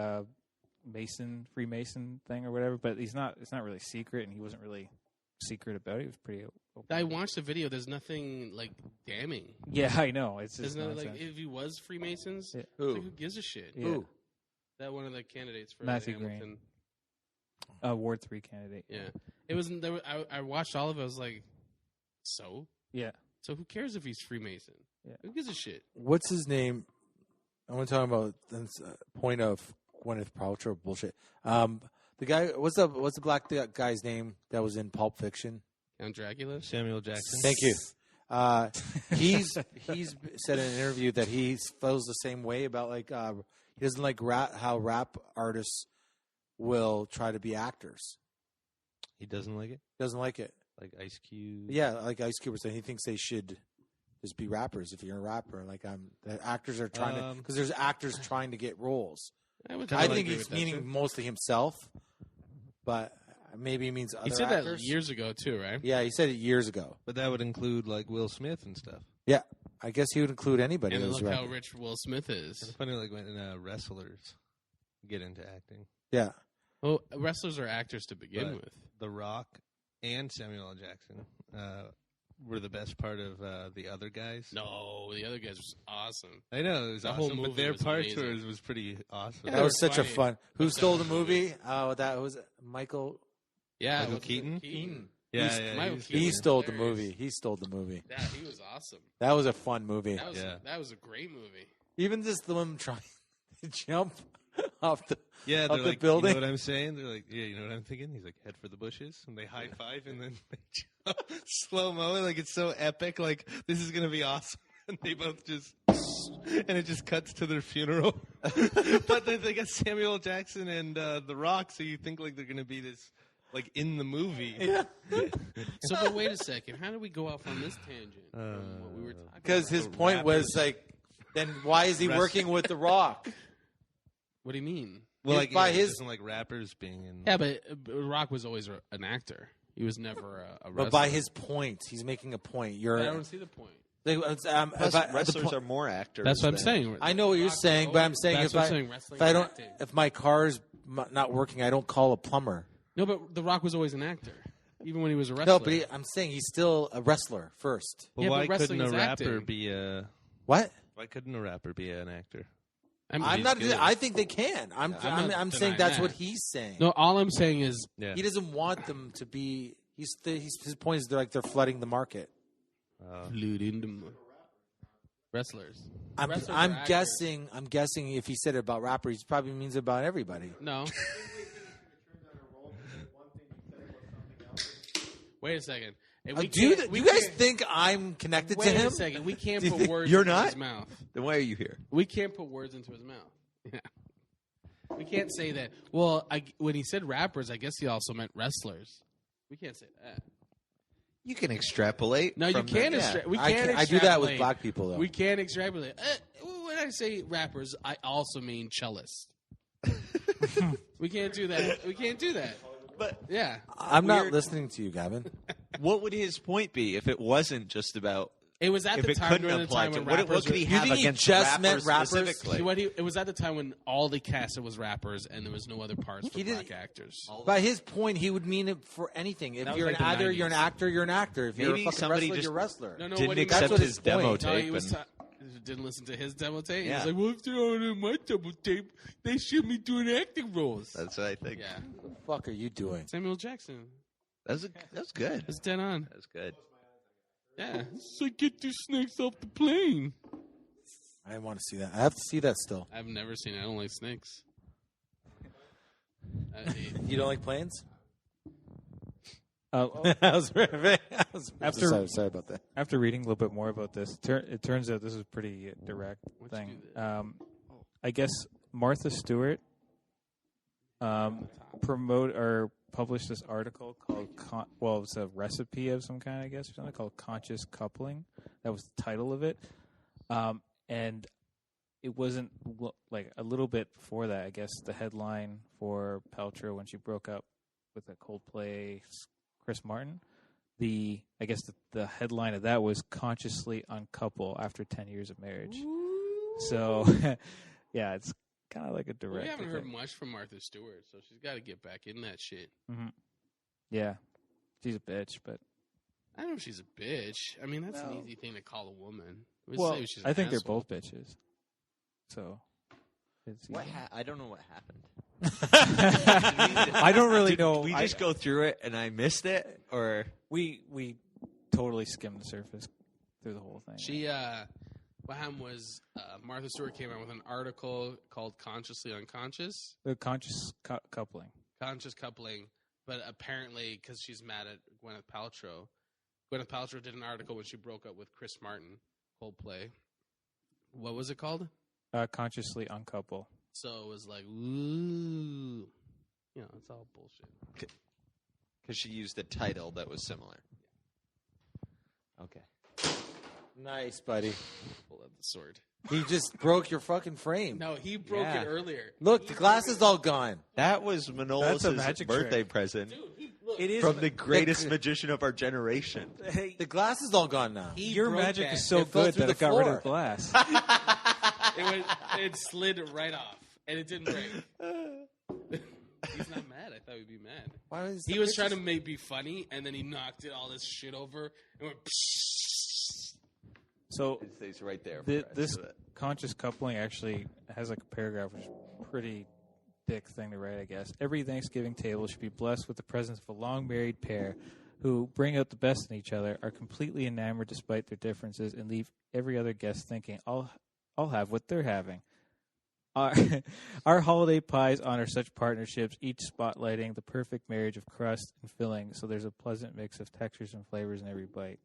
Speaker 3: Freemason thing or whatever. But it's not really secret, and he wasn't really secret about it. He was pretty open.
Speaker 6: I watched the video. There's nothing like damning.
Speaker 3: Yeah, I know. It's
Speaker 6: There's
Speaker 3: just
Speaker 6: no
Speaker 3: nonsense.
Speaker 6: like if he was Freemasons,
Speaker 3: Yeah.
Speaker 6: it's like, who gives a shit?
Speaker 3: Yeah.
Speaker 2: Who?
Speaker 6: That one of the candidates for
Speaker 3: Matthew
Speaker 6: Hamilton.
Speaker 3: Green. Ward 3 candidate.
Speaker 6: Yeah, it was. I watched all of it. I was like, so
Speaker 3: Yeah.
Speaker 6: who cares if he's Freemason?
Speaker 3: Yeah.
Speaker 6: Who gives a shit?
Speaker 2: What's his name? I want to talk about this point of Gwyneth Paltrow bullshit. The guy, what's the black guy's name that was in Pulp Fiction?
Speaker 6: Count Dracula.
Speaker 5: Samuel Jackson.
Speaker 2: Thank you. He's said in an interview that he feels the same way about like he doesn't like how rap artists will try to be actors.
Speaker 5: He doesn't like it?
Speaker 2: Doesn't like it.
Speaker 5: Like Ice Cube?
Speaker 2: Yeah, like Ice Cube was saying, he thinks they should just be rappers if you're a rapper. Like the actors are trying to, because there's actors trying to get roles. I think he's meaning mostly himself, but maybe he means other
Speaker 6: He said
Speaker 2: actors.
Speaker 6: that years ago too, right?
Speaker 2: Yeah, he said it years ago.
Speaker 5: But that would include like Will Smith and stuff.
Speaker 2: Yeah, I guess he would include anybody.
Speaker 6: And
Speaker 2: as
Speaker 6: look
Speaker 2: a
Speaker 6: how
Speaker 2: rapper.
Speaker 6: rich Will Smith is.
Speaker 5: It's funny like when wrestlers get into acting.
Speaker 2: Yeah.
Speaker 6: Well, wrestlers are actors to begin
Speaker 5: But
Speaker 6: with.
Speaker 5: The Rock and Samuel L. Jackson were the best part of the other guys.
Speaker 6: No, the other guys was awesome.
Speaker 5: I know it was
Speaker 6: The whole
Speaker 5: awesome, but
Speaker 6: movie
Speaker 5: their
Speaker 6: was
Speaker 5: parts
Speaker 6: amazing.
Speaker 5: was pretty awesome.
Speaker 6: Yeah,
Speaker 2: That was such a
Speaker 6: funny.
Speaker 2: fun. Who stole the movie? That was Michael.
Speaker 6: Yeah,
Speaker 5: Michael
Speaker 6: what's his
Speaker 5: Keaton?
Speaker 6: name? Keaton.
Speaker 5: Yeah,
Speaker 6: Michael
Speaker 5: was
Speaker 6: Keaton
Speaker 2: He
Speaker 6: was
Speaker 2: stole the
Speaker 6: hilarious.
Speaker 2: movie. He stole the movie.
Speaker 6: Yeah, he was awesome.
Speaker 2: That was a fun movie.
Speaker 6: That was a great movie.
Speaker 2: Even just the one trying to jump off the
Speaker 5: Yeah,
Speaker 2: off
Speaker 5: they're
Speaker 2: the
Speaker 5: like,
Speaker 2: building.
Speaker 5: you know what I'm saying? They're like, yeah, you know what I'm thinking? He's like, head for the bushes, and they high five, and then they jump slow mo. Like it's so epic. Like this is gonna be awesome, and they both just, and it just cuts to their funeral. But they got Samuel L. Jackson and The Rock, so you think like they're gonna be this, like in the movie.
Speaker 2: Yeah.
Speaker 6: So, but wait a second. How did we go off on this tangent from what we were talking about?
Speaker 2: Because his point was like, then why is he working with The Rock?
Speaker 6: What do you mean?
Speaker 5: Well,
Speaker 2: If
Speaker 5: like
Speaker 2: by
Speaker 5: it
Speaker 2: his-
Speaker 5: doesn't like rappers being in.
Speaker 6: Yeah, but Rock was always an actor. He was never a wrestler.
Speaker 2: But by his point, he's making a point.
Speaker 6: I don't see the point.
Speaker 7: Plus, wrestlers are more actors.
Speaker 6: That's what I'm
Speaker 7: than-
Speaker 6: saying.
Speaker 2: I know what you're saying, but I'm saying
Speaker 6: That's
Speaker 2: if
Speaker 6: what
Speaker 2: I
Speaker 6: I'm saying, wrestling
Speaker 2: if I
Speaker 6: and
Speaker 2: don't
Speaker 6: acting.
Speaker 2: if my car's not working, I don't call a plumber.
Speaker 6: No, but The Rock was always an actor, even when he was a wrestler.
Speaker 2: No, but I'm saying he's still a wrestler first.
Speaker 5: Well,
Speaker 6: Yeah, but
Speaker 5: why
Speaker 6: wrestling
Speaker 5: couldn't a
Speaker 6: is
Speaker 5: rapper
Speaker 6: acting.
Speaker 5: be a?
Speaker 2: What?
Speaker 5: Why couldn't a rapper be an actor?
Speaker 2: I'm not.
Speaker 5: good.
Speaker 2: I think they can. I'm
Speaker 6: not
Speaker 2: saying
Speaker 6: denying
Speaker 2: that's
Speaker 6: that.
Speaker 2: what he's saying.
Speaker 6: No, all I'm saying is
Speaker 5: Yeah.
Speaker 2: He doesn't want them to be. His point is they're flooding the market.
Speaker 6: wrestlers.
Speaker 2: I'm
Speaker 6: Wrestlers are
Speaker 2: guessing. I'm guessing if he said it about rappers, he probably means about everybody.
Speaker 6: No. Wait a second. And we
Speaker 2: Do
Speaker 6: can't- we
Speaker 2: you guys
Speaker 6: can't-
Speaker 2: think I'm connected
Speaker 6: Wait
Speaker 2: to him?
Speaker 6: a second. We can't
Speaker 2: Do you
Speaker 6: put
Speaker 2: think-
Speaker 6: words
Speaker 7: You're
Speaker 6: into
Speaker 7: not?
Speaker 6: his mouth.
Speaker 7: Then why are you here?
Speaker 6: We can't put words into his mouth. Yeah. We can't say that. Well, when he said rappers, I guess he also meant wrestlers. We can't say that.
Speaker 7: You can extrapolate.
Speaker 6: No, you
Speaker 7: from
Speaker 6: can't.
Speaker 7: that.
Speaker 6: We
Speaker 2: I
Speaker 6: can't.
Speaker 2: can't- I do that with
Speaker 6: extrapolate.
Speaker 2: black people, though.
Speaker 6: We can't extrapolate. When I say rappers, I also mean cellist. We can't do that. We can't do that.
Speaker 7: But
Speaker 6: Yeah.
Speaker 2: I'm not
Speaker 7: Weird.
Speaker 2: listening to you, Gavin.
Speaker 7: what would his point be if it wasn't just about
Speaker 6: It was at
Speaker 7: if
Speaker 6: the
Speaker 7: it
Speaker 6: time
Speaker 7: couldn't
Speaker 6: during the
Speaker 7: apply
Speaker 6: time
Speaker 7: to
Speaker 6: when rappers
Speaker 7: what could he
Speaker 2: You
Speaker 7: have
Speaker 2: think he
Speaker 7: against
Speaker 2: just meant rappers?
Speaker 7: specifically?
Speaker 6: it was at the time when all they casted was rappers and there was no other parts for black actors.
Speaker 2: By his point, he would mean it for anything. If
Speaker 6: That was
Speaker 2: you're
Speaker 6: like
Speaker 2: an
Speaker 6: the
Speaker 2: actor, you're an
Speaker 6: 90s.
Speaker 2: actor, you're an actor. If you're
Speaker 7: Maybe
Speaker 2: a fucking
Speaker 7: somebody
Speaker 2: wrestler,
Speaker 7: just
Speaker 2: you're a wrestler.
Speaker 6: No,
Speaker 7: Didn't
Speaker 6: what he
Speaker 7: accept
Speaker 2: what
Speaker 7: his
Speaker 2: his
Speaker 7: demo
Speaker 2: point.
Speaker 6: No,
Speaker 7: tape.
Speaker 6: he was
Speaker 7: and-
Speaker 6: didn't listen to his demo tape.
Speaker 7: Yeah.
Speaker 6: He was like, "Well, if they're on my demo tape, they should be doing acting roles."
Speaker 7: That's what I think.
Speaker 6: Yeah,
Speaker 2: What the fuck are you doing?
Speaker 6: Samuel Jackson.
Speaker 7: That's good.
Speaker 6: That's dead on.
Speaker 7: That's good.
Speaker 6: Yeah, so get these snakes off the plane.
Speaker 2: I want to see that. I have to see that still.
Speaker 6: I've never seen it. I don't like snakes.
Speaker 2: You don't like planes?
Speaker 3: Oh,
Speaker 2: I was
Speaker 3: After-
Speaker 2: sorry about that.
Speaker 3: after reading a little bit more about this, it turns out this is a pretty direct
Speaker 6: What'd you
Speaker 3: thing.
Speaker 6: do
Speaker 3: I guess Martha Stewart published this article called it's a recipe of some kind, I guess, or something called Conscious Coupling. That was the title of it. And it wasn't like a little bit before that, I guess the headline for Paltrow when she broke up with the Coldplay Chris Martin, the headline of that was "Consciously Uncouple After 10 Years of Marriage." So, yeah, it's kind of like a direct.
Speaker 6: We haven't heard
Speaker 3: thing.
Speaker 6: much from Martha Stewart, so she's got to get back in that shit.
Speaker 3: Mm-hmm. Yeah, she's a bitch, but
Speaker 6: I don't know if she's a bitch. I mean, that's an easy thing to call a woman. We
Speaker 3: well,
Speaker 6: say she's
Speaker 3: I
Speaker 6: an
Speaker 3: think they're
Speaker 6: asshole.
Speaker 3: both bitches. So, it's easy.
Speaker 7: I don't know what happened.
Speaker 3: I don't really know.
Speaker 7: We just go through it and I missed it, or
Speaker 3: we totally skimmed the surface through the whole thing.
Speaker 6: She, what happened was Martha Stewart came out with an article called "Consciously Unconscious,"
Speaker 3: The conscious coupling.
Speaker 6: conscious coupling. But apparently, because she's mad at Gwyneth Paltrow did an article when she broke up with Chris Martin, Coldplay. What was it called?
Speaker 3: Consciously uncouple.
Speaker 6: So it was like, ooh, it's all bullshit.
Speaker 7: because she used a title that was similar. Okay.
Speaker 2: Nice, buddy.
Speaker 6: Pull out the sword.
Speaker 2: He just broke your fucking frame.
Speaker 6: No, he broke
Speaker 2: Yeah.
Speaker 6: it earlier.
Speaker 2: Look, the glass is all gone.
Speaker 7: That was
Speaker 3: That's a
Speaker 7: Manolis'
Speaker 3: magic
Speaker 7: birthday
Speaker 3: trick.
Speaker 7: present
Speaker 2: It is
Speaker 7: from the greatest magician of our generation.
Speaker 2: The glass is all gone now.
Speaker 3: Your
Speaker 6: broke
Speaker 3: magic
Speaker 6: that.
Speaker 3: is so
Speaker 2: It fell
Speaker 3: good
Speaker 2: through
Speaker 3: that
Speaker 2: the
Speaker 3: it got rid
Speaker 2: floor.
Speaker 3: of the glass.
Speaker 6: It slid right off, and it didn't break. He's not mad. I thought he'd be mad.
Speaker 2: Why is
Speaker 6: He
Speaker 2: the
Speaker 6: was
Speaker 2: bitches-
Speaker 6: trying to be funny, and then he knocked all this shit over and went. Psh.
Speaker 3: So
Speaker 7: It stays right there.
Speaker 3: this conscious coupling actually has like a paragraph, which is a pretty thick thing to write, I guess. Every Thanksgiving table should be blessed with the presence of a long married pair who bring out the best in each other, are completely enamored despite their differences, and leave every other guest thinking, I'll have what they're having. Our holiday pies honor such partnerships, each spotlighting the perfect marriage of crust and filling, so there's a pleasant mix of textures and flavors in every bite.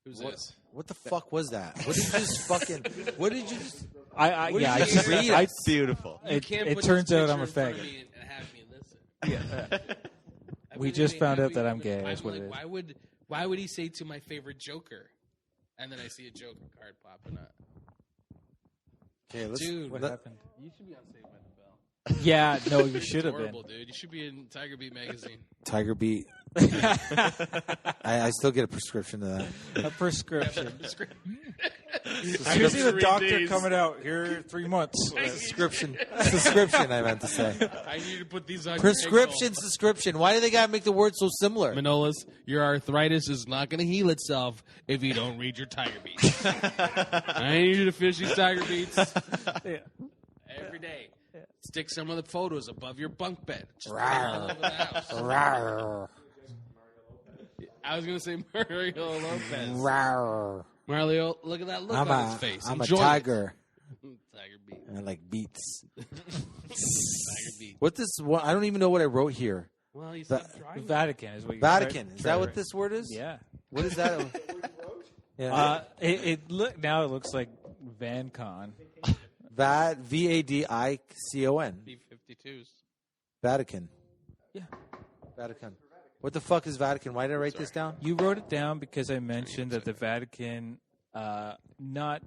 Speaker 6: Who's
Speaker 2: What,
Speaker 6: this?
Speaker 2: what the fuck was that? What did you just fucking? What did you just?
Speaker 3: I
Speaker 2: What
Speaker 3: yeah,
Speaker 2: did you just read?
Speaker 3: I,
Speaker 7: Beautiful.
Speaker 6: You
Speaker 3: it,
Speaker 6: can't
Speaker 3: it
Speaker 6: put
Speaker 3: turns
Speaker 6: this
Speaker 3: out I'm a
Speaker 6: picture in front of
Speaker 3: faggot.
Speaker 6: me and have me listen. I
Speaker 3: We
Speaker 6: mean,
Speaker 3: just
Speaker 6: they
Speaker 3: found
Speaker 6: have
Speaker 3: out
Speaker 6: me
Speaker 3: that I'm
Speaker 6: listen.
Speaker 3: gay, is what it is.
Speaker 6: Why would he say to my favorite Joker? And then I see a Joker card popping up.
Speaker 2: Okay, let's.
Speaker 6: Dude,
Speaker 3: What
Speaker 2: let-
Speaker 3: happened?
Speaker 6: You should be on Saved by the Bell.
Speaker 3: Yeah, no, you should have been.
Speaker 6: Horrible, dude. You should be in Tiger Beat magazine.
Speaker 2: Tiger Beat. I still get a prescription to that.
Speaker 3: A prescription.
Speaker 6: I
Speaker 3: You see the
Speaker 6: 3
Speaker 3: doctor
Speaker 6: days.
Speaker 3: coming out here 3 months.
Speaker 2: Subscription. I meant to say.
Speaker 6: I need to put these on
Speaker 2: Prescription. Subscription. Why do they gotta make the words so similar?
Speaker 6: Manolis, your arthritis is not going to heal itself if you don't read your Tiger Beats. I need you to finish these Tiger Beats every day. Stick some of the photos above your bunk bed. Just all over the house.
Speaker 2: Rawr.
Speaker 6: I was going to say Mario Lopez.
Speaker 2: Rawr.
Speaker 6: Mario, look at that look on his face.
Speaker 2: I'm a
Speaker 6: Enjoy it.
Speaker 2: tiger.
Speaker 6: Tiger Beat.
Speaker 2: I like beats.
Speaker 6: Tiger Beat.
Speaker 2: What this? What, I don't even know what I wrote here.
Speaker 6: Well, you said
Speaker 2: The-
Speaker 6: dry.
Speaker 3: Vatican is what you
Speaker 2: Vatican. Is that what this word is?
Speaker 3: Yeah.
Speaker 2: What is that? Yeah.
Speaker 3: It now it looks like VanCon.
Speaker 2: VADICON.
Speaker 6: B-52s.
Speaker 2: Vatican.
Speaker 3: Yeah.
Speaker 2: Vatican. What the fuck is Vatican? Why did I write this down?
Speaker 3: You wrote it down because I mentioned that the Vatican, not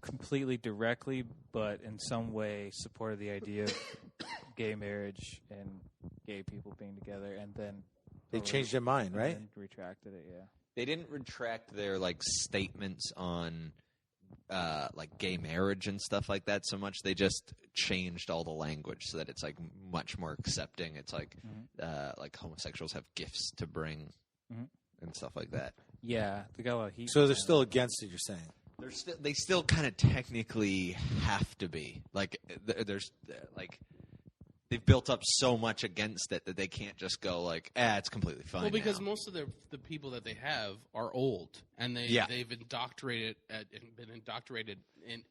Speaker 3: completely directly, but in some way supported the idea of gay marriage and gay people being together, and then
Speaker 2: They changed their mind, right?
Speaker 3: And then retracted it. Yeah.
Speaker 7: They didn't retract their like statements on like gay marriage and stuff like that so much. They just changed all the language so that it's like much more accepting. It's like homosexuals have gifts to bring and stuff like that.
Speaker 3: Yeah, they got a lot of heat.
Speaker 2: So they're still against it, you're saying?
Speaker 7: They still kind of technically have to be. Like there's like they've built up so much against it that they can't just go like, it's completely fine.
Speaker 6: Well, because
Speaker 7: now.
Speaker 6: most of the people that they have are old, and they've indoctrinated been indoctrinated in.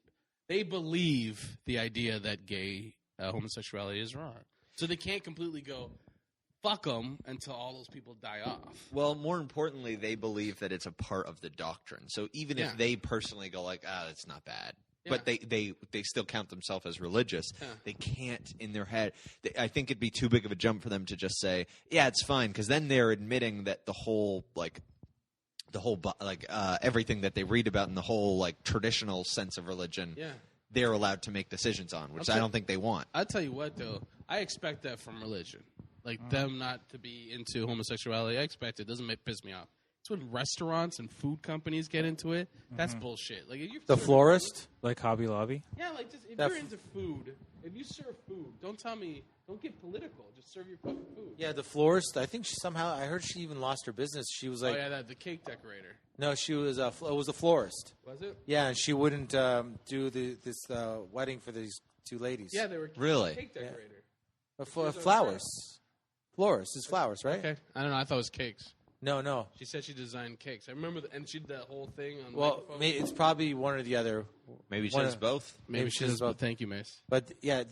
Speaker 6: They believe the idea that gay homosexuality is wrong, so they can't completely go fuck them until all those people die off.
Speaker 7: Well, more importantly, they believe that it's a part of the doctrine. So even if they personally go like, it's not bad. Yeah. But they still count themselves as religious. Yeah. They can't in their head. I think it'd be too big of a jump for them to just say, yeah, it's fine. Because then they're admitting that the whole everything that they read about in the whole like traditional sense of religion, they're allowed to make decisions on, which I don't think they want.
Speaker 6: I'll tell you what, though. I expect that from religion. Like them not to be into homosexuality. I expect it. Doesn't piss me off. It's when restaurants and food companies get into it. That's bullshit. Like
Speaker 2: the florist,
Speaker 3: like Hobby Lobby.
Speaker 6: Yeah, like just if you're into food, if you serve food, don't tell me. Don't get political. Just serve your fucking food.
Speaker 2: Yeah, the florist. I think I heard she even lost her business. She was like,
Speaker 6: the cake decorator.
Speaker 2: No, she was it was a florist.
Speaker 6: Was it?
Speaker 2: Yeah, and she wouldn't do this wedding for these two ladies.
Speaker 6: Yeah, they were
Speaker 7: really
Speaker 6: cake decorator.
Speaker 2: Yeah. Flowers. Florist is flowers, right?
Speaker 6: Okay. I don't know. I thought it was cakes.
Speaker 2: No.
Speaker 6: She said she designed cakes. I remember, and she did that whole thing on.
Speaker 2: Well, it's probably one or the other.
Speaker 7: Maybe she does both.
Speaker 6: Maybe she does both. Thank you, Mayce.
Speaker 2: But yeah,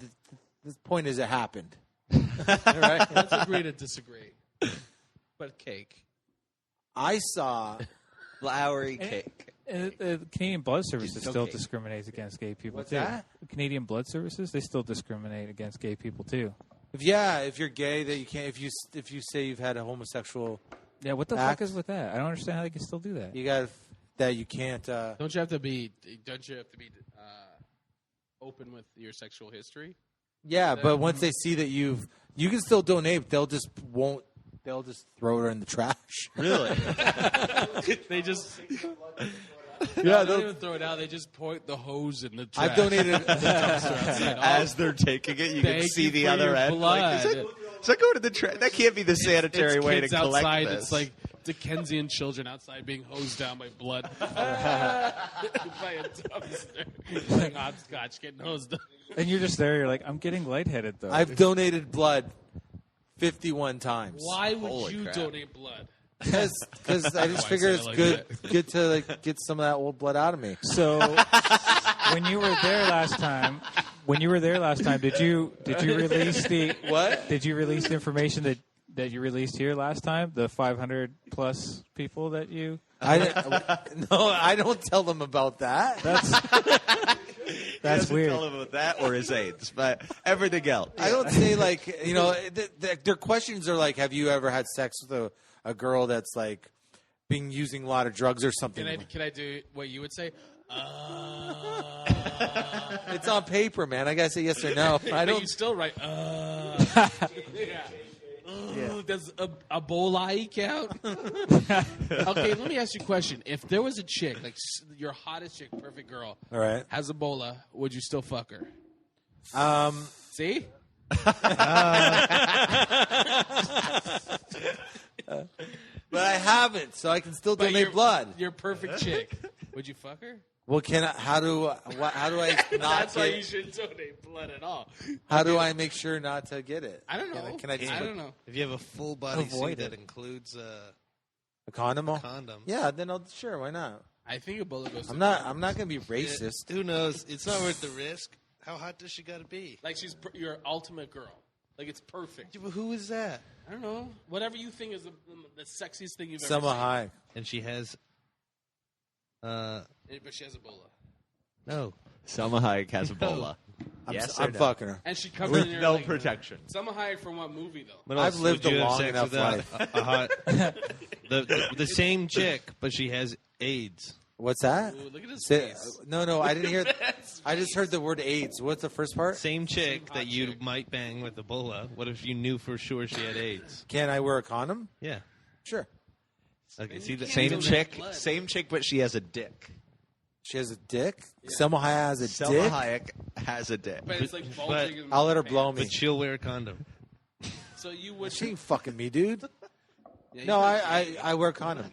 Speaker 2: the point is, it happened. Right?
Speaker 6: Let's agree to disagree. But cake.
Speaker 2: I saw
Speaker 7: flowery cake.
Speaker 3: The Canadian Blood Services still discriminates against gay people.
Speaker 2: What's
Speaker 3: too.
Speaker 2: that?
Speaker 3: The Canadian Blood Services, they still discriminate against gay people too.
Speaker 2: If you're gay, that you can't. If you say you've had a homosexual,
Speaker 3: what the fuck is with that? I don't understand how they can still do that.
Speaker 2: You got that you can't.
Speaker 6: Don't you have to be open with your sexual history?
Speaker 2: Yeah, but once they see that you can still donate, they'll just throw it in the trash.
Speaker 7: Really?
Speaker 6: They just.
Speaker 2: Yeah,
Speaker 6: they don't even throw it out. They just point the hose in the trash.
Speaker 2: I've donated
Speaker 7: as they're taking it. You can see the other end.
Speaker 6: Blood.
Speaker 7: Like, does that go to the trash? That can't be the sanitary way to collect
Speaker 6: outside.
Speaker 7: this.
Speaker 6: It's like Dickensian children outside being hosed down by blood by a dumpster, like hopscotch getting hosed down.
Speaker 3: And you're just there. You're like, I'm getting lightheaded though.
Speaker 2: I've donated blood 51 times.
Speaker 6: Why would you donate blood?
Speaker 2: Because I just figured it's good to like get some of that old blood out of me.
Speaker 3: So when you were there last time, did you release the
Speaker 2: what?
Speaker 3: Did you release the information that you released here last time? The 500 plus people that you.
Speaker 2: I don't tell them about that.
Speaker 7: That's
Speaker 3: weird.
Speaker 7: Tell them about that or his AIDS, but everything else.
Speaker 2: I don't say like their questions are like, have you ever had sex with a girl that's like using a lot of drugs or something?
Speaker 6: Can I do what you would say?
Speaker 2: It's on paper, man. I gotta say yes or no. I don't.
Speaker 6: But you still write. Does Ebola count? Okay, let me ask you a question. If there was a chick, like your hottest chick, perfect girl,
Speaker 2: all right,
Speaker 6: has Ebola, would you still fuck her? See?
Speaker 2: But I haven't, so I can still donate blood.
Speaker 6: Your perfect chick, would you fuck her?
Speaker 2: Well, how do I not?
Speaker 6: That's why you shouldn't donate blood at all.
Speaker 2: How do I make sure not to get it?
Speaker 6: I don't know.
Speaker 2: Can I
Speaker 6: don't know.
Speaker 5: If you have a full body suit that includes
Speaker 2: a condom? Yeah, then sure, why not?
Speaker 6: I think Ebola goes.
Speaker 2: I'm not going to be racist.
Speaker 5: Who knows? It's not worth the risk. How hot does she got to be?
Speaker 6: Like she's your ultimate girl. Like it's perfect.
Speaker 5: Yeah, but who is that?
Speaker 6: I don't know. Whatever you think is the sexiest thing you've ever
Speaker 2: Selma
Speaker 6: seen.
Speaker 2: Hayek.
Speaker 5: And she has.
Speaker 6: But she has Ebola.
Speaker 5: No.
Speaker 7: Selma Hayek has Ebola.
Speaker 2: Yes, I'm fucking her.
Speaker 6: And she comes
Speaker 7: With
Speaker 6: in
Speaker 7: no
Speaker 6: like,
Speaker 7: protection.
Speaker 6: Selma Hayek from what movie though?
Speaker 2: I've lived a long enough life.
Speaker 5: A hot, the same chick, but she has AIDS.
Speaker 2: What's that?
Speaker 6: Ooh, look at his face.
Speaker 2: No, I didn't hear. I just heard the word AIDS. What's the first part?
Speaker 5: Same chick that you might bang with Ebola. What if you knew for sure she had AIDS?
Speaker 2: Can I wear a condom?
Speaker 5: Yeah.
Speaker 2: Sure.
Speaker 5: Okay, see the
Speaker 7: Same
Speaker 6: donate
Speaker 7: chick,
Speaker 6: blood.
Speaker 7: same chick, but she has a dick.
Speaker 2: She has a dick. Selma Hayek has a
Speaker 7: Selma
Speaker 2: dick.
Speaker 7: Hayek has a dick.
Speaker 6: But it's like bulging. in
Speaker 2: I'll let
Speaker 6: the
Speaker 2: her blow
Speaker 6: pants.
Speaker 2: me.
Speaker 5: But she'll wear a condom.
Speaker 6: So you would.
Speaker 2: She ain't fucking me, dude.
Speaker 6: Yeah, you
Speaker 2: No,
Speaker 6: would-
Speaker 2: I wear a condom.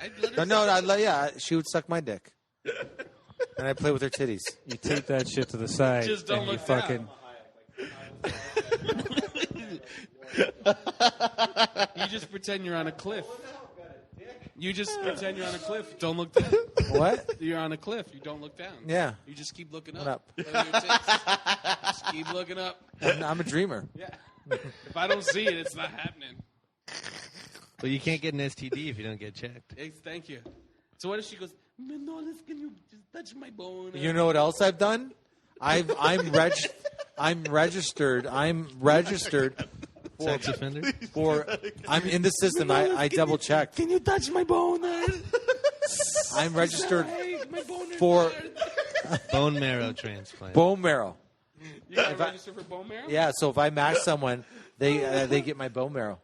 Speaker 6: I'd let her
Speaker 2: Yeah, she would suck my dick, and I play with her titties.
Speaker 3: You tape that shit to the side.
Speaker 6: Just don't
Speaker 3: and you
Speaker 6: look
Speaker 3: fucking.
Speaker 6: You just pretend you're on a cliff. You just pretend you're on a cliff. Don't look down.
Speaker 2: What?
Speaker 6: You're on a cliff. You don't look down.
Speaker 2: Yeah.
Speaker 6: You just keep looking
Speaker 2: Look
Speaker 6: up.
Speaker 2: up.
Speaker 6: Whatever it takes. Just keep looking up.
Speaker 2: I'm a dreamer.
Speaker 6: Yeah. If I don't see it, it's not happening.
Speaker 5: But you can't get an STD if you don't get checked.
Speaker 6: Hey, thank you. So what if she goes, Manolis, can you just touch my bone?
Speaker 2: You know what else I've done? I'm registered. I'm registered
Speaker 5: Sex offender?
Speaker 2: for. I'm in the system. I double checked.
Speaker 6: Can you touch my bone?
Speaker 2: I'm registered
Speaker 6: My bone
Speaker 2: for
Speaker 5: Bone marrow transplant.
Speaker 2: bone marrow.
Speaker 6: You got to register for bone marrow?
Speaker 2: Yeah, so if I match someone, they get my bone marrow.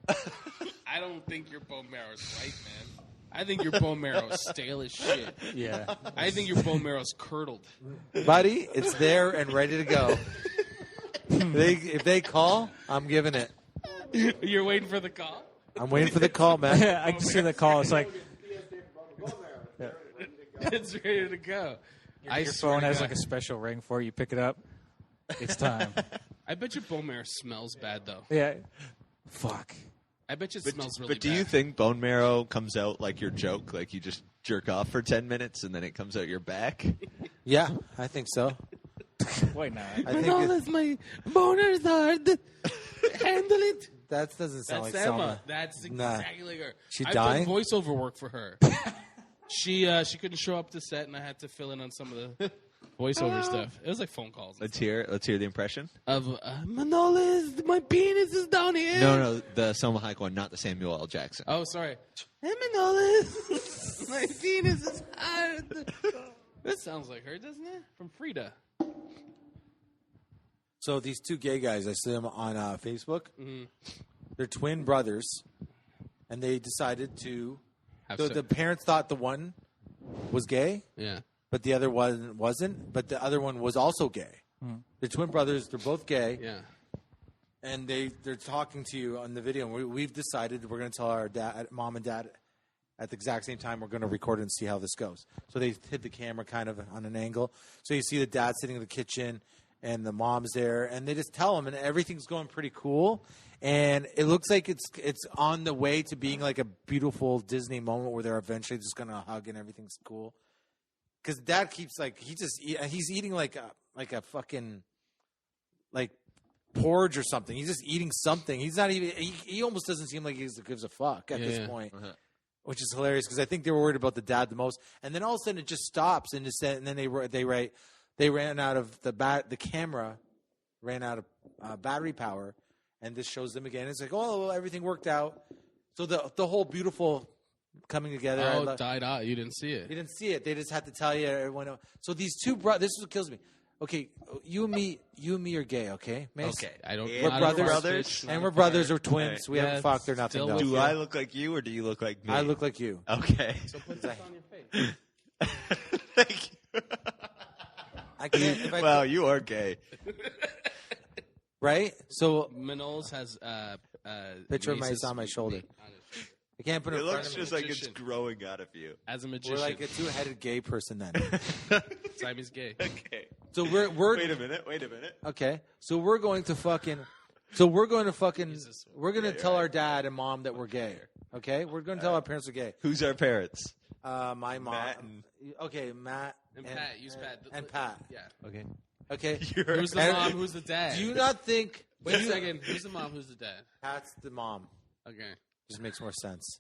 Speaker 6: I don't think your bone marrow is right, man. I think your bone marrow is stale as shit.
Speaker 3: Yeah.
Speaker 6: I think your bone marrow is curdled.
Speaker 2: Buddy, it's there and ready to go. If they call, I'm giving it.
Speaker 6: You're waiting for the call?
Speaker 2: I'm waiting for the call, man.
Speaker 3: I just hear the call. It's like
Speaker 6: It's ready to go.
Speaker 3: your phone has like a special ring for it. You pick it up. It's time.
Speaker 6: I bet your bone marrow smells bad, though.
Speaker 3: Yeah. Fuck.
Speaker 6: I bet you it smells really
Speaker 7: But do
Speaker 6: bad.
Speaker 7: you think bone marrow comes out like your joke? Like you just jerk off for 10 minutes and then it comes out your back?
Speaker 2: Yeah, I think so.
Speaker 3: Why not?
Speaker 2: I think it,
Speaker 6: my boner's hard. Handle it.
Speaker 2: that doesn't sound
Speaker 6: That's
Speaker 2: like
Speaker 6: Selma.
Speaker 2: Selma.
Speaker 6: That's
Speaker 2: Nah.
Speaker 6: exactly like her.
Speaker 2: She
Speaker 6: I've
Speaker 2: dying?
Speaker 6: done voiceover work for her. She couldn't show up to set, and I had to fill in on some of the voiceover stuff. It was like phone calls
Speaker 7: Let's hear the impression.
Speaker 6: of Manolis, my penis is down here.
Speaker 7: No, the Selma Hayek one, not the Samuel L. Jackson.
Speaker 6: Oh, sorry. Hey, Manolis, my penis is hard. That sounds like her, doesn't it? From Frida.
Speaker 2: So these two gay guys, I see them on Facebook.
Speaker 6: Mm-hmm.
Speaker 2: They're twin brothers, and they decided to.
Speaker 6: Have
Speaker 2: So
Speaker 6: sex.
Speaker 2: the parents thought the one was gay,
Speaker 6: Yeah.
Speaker 2: but the other one wasn't. But the other one was also gay. They're twin brothers. They're both gay,
Speaker 6: Yeah.
Speaker 2: and they're talking to you on the video. And we've decided we're going to tell our mom and dad, at the exact same time. We're going to record it and see how this goes. So they hid the camera kind of on an angle. So you see the dad sitting in the kitchen, and the mom's there, and they just tell him, and everything's going pretty cool. And it looks like it's on the way to being like a beautiful Disney moment where they're eventually just going to hug and everything's cool. Because dad keeps like he's eating like a fucking like porridge or something. He's just eating something. He's not even. He almost doesn't seem like he gives a fuck at this point, which is hilarious because I think they were worried about the dad the most. And then all of a sudden it just stops and then they ran out of the camera ran out of battery power, and this shows them again. It's like, oh, well, everything worked out. So the whole beautiful coming together.
Speaker 6: Oh, it died out. You didn't see it.
Speaker 2: You didn't see it. They just had to tell you. Everyone. So these two brothers. This is what kills me. Okay, you and me are gay. Okay, Mace?
Speaker 7: Okay.
Speaker 6: I don't.
Speaker 2: We're
Speaker 6: not a
Speaker 2: brothers,
Speaker 6: brothers,
Speaker 2: and we're brothers or twins. We
Speaker 6: Yeah,
Speaker 2: haven't fucked or nothing.
Speaker 6: still
Speaker 2: Though.
Speaker 6: with
Speaker 7: Do I look like you or do you look like me?
Speaker 2: I look like you.
Speaker 7: Okay.
Speaker 6: So put this on your face.
Speaker 7: Thank you.
Speaker 2: I can't. If I,
Speaker 7: Wow, you are gay.
Speaker 2: right? So
Speaker 6: Manolis has
Speaker 2: picture of
Speaker 6: Mace's
Speaker 2: Mace on my shoulder.
Speaker 6: meat on his face.
Speaker 2: I can't put it
Speaker 7: It
Speaker 2: in front
Speaker 7: looks
Speaker 2: of me.
Speaker 7: just like it's
Speaker 6: magician.
Speaker 7: growing out of you.
Speaker 6: As a
Speaker 2: We're
Speaker 6: magician,
Speaker 2: like a two-headed gay person then.
Speaker 6: Simon's gay.
Speaker 7: Okay.
Speaker 2: So we're
Speaker 7: Wait a minute.
Speaker 2: okay. So we're going to fucking. So we're going to fucking.
Speaker 6: Jesus.
Speaker 2: We're going to tell our dad and mom that we're gay. Okay, we're going to tell our parents we're gay.
Speaker 7: Who's our parents?
Speaker 2: My mom.
Speaker 7: Matt and-
Speaker 2: Okay, Matt
Speaker 6: And Pat, use Pat.
Speaker 2: and Pat.
Speaker 6: Yeah.
Speaker 5: Okay.
Speaker 2: Okay.
Speaker 6: Who's the
Speaker 2: And-
Speaker 6: mom? Who's the dad?
Speaker 2: Do you not think?
Speaker 6: Wait a second. Who's the mom? Who's the dad?
Speaker 2: Pat's the mom.
Speaker 6: Okay.
Speaker 2: Just makes more sense.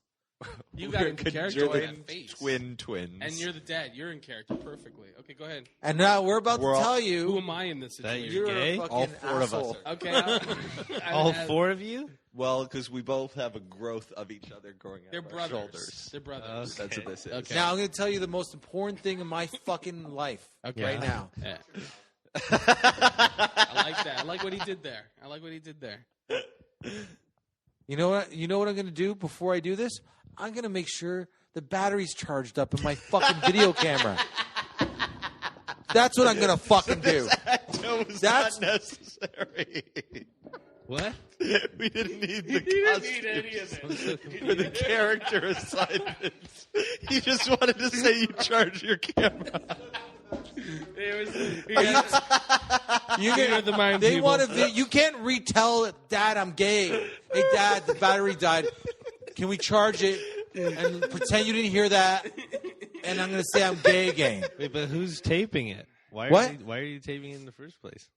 Speaker 6: You got into character
Speaker 7: You're
Speaker 6: with
Speaker 7: the
Speaker 6: that face.
Speaker 7: twins.
Speaker 6: And you're the dad. You're in character perfectly. Okay, go ahead.
Speaker 2: And now we're about
Speaker 7: We're
Speaker 2: to
Speaker 7: all-
Speaker 2: tell
Speaker 6: Who
Speaker 2: you
Speaker 6: am I in this
Speaker 5: That
Speaker 6: situation?
Speaker 2: you're
Speaker 5: gay?
Speaker 2: a fucking
Speaker 7: All four of us
Speaker 2: asshole.
Speaker 7: are.
Speaker 6: Okay.
Speaker 5: All four of you?
Speaker 7: Well, because we both have a growth of each other growing out
Speaker 6: They're
Speaker 7: of our
Speaker 6: brothers.
Speaker 7: shoulders.
Speaker 6: They're brothers.
Speaker 7: That's what this is.
Speaker 6: Okay.
Speaker 2: Now I'm going to tell you the most important thing in my fucking life
Speaker 6: Okay.
Speaker 2: right now.
Speaker 6: Yeah. I like that. I like what he did there.
Speaker 2: You know what? You know what I'm going to do before I do this? I'm going to make sure the battery's charged up in my fucking video camera. That's what I'm going to fucking do.
Speaker 7: That's not necessary.
Speaker 5: What?
Speaker 7: We didn't need the
Speaker 3: need any of it.
Speaker 7: for the character assignments. He just wanted to say you charge your camera.
Speaker 2: They want to. You can't retell Dad I'm gay. Hey, Dad, the battery died. Can we charge it and pretend you didn't hear that? And I'm going to say I'm gay again.
Speaker 5: Wait, but who's taping it? Why are you taping it in the first place?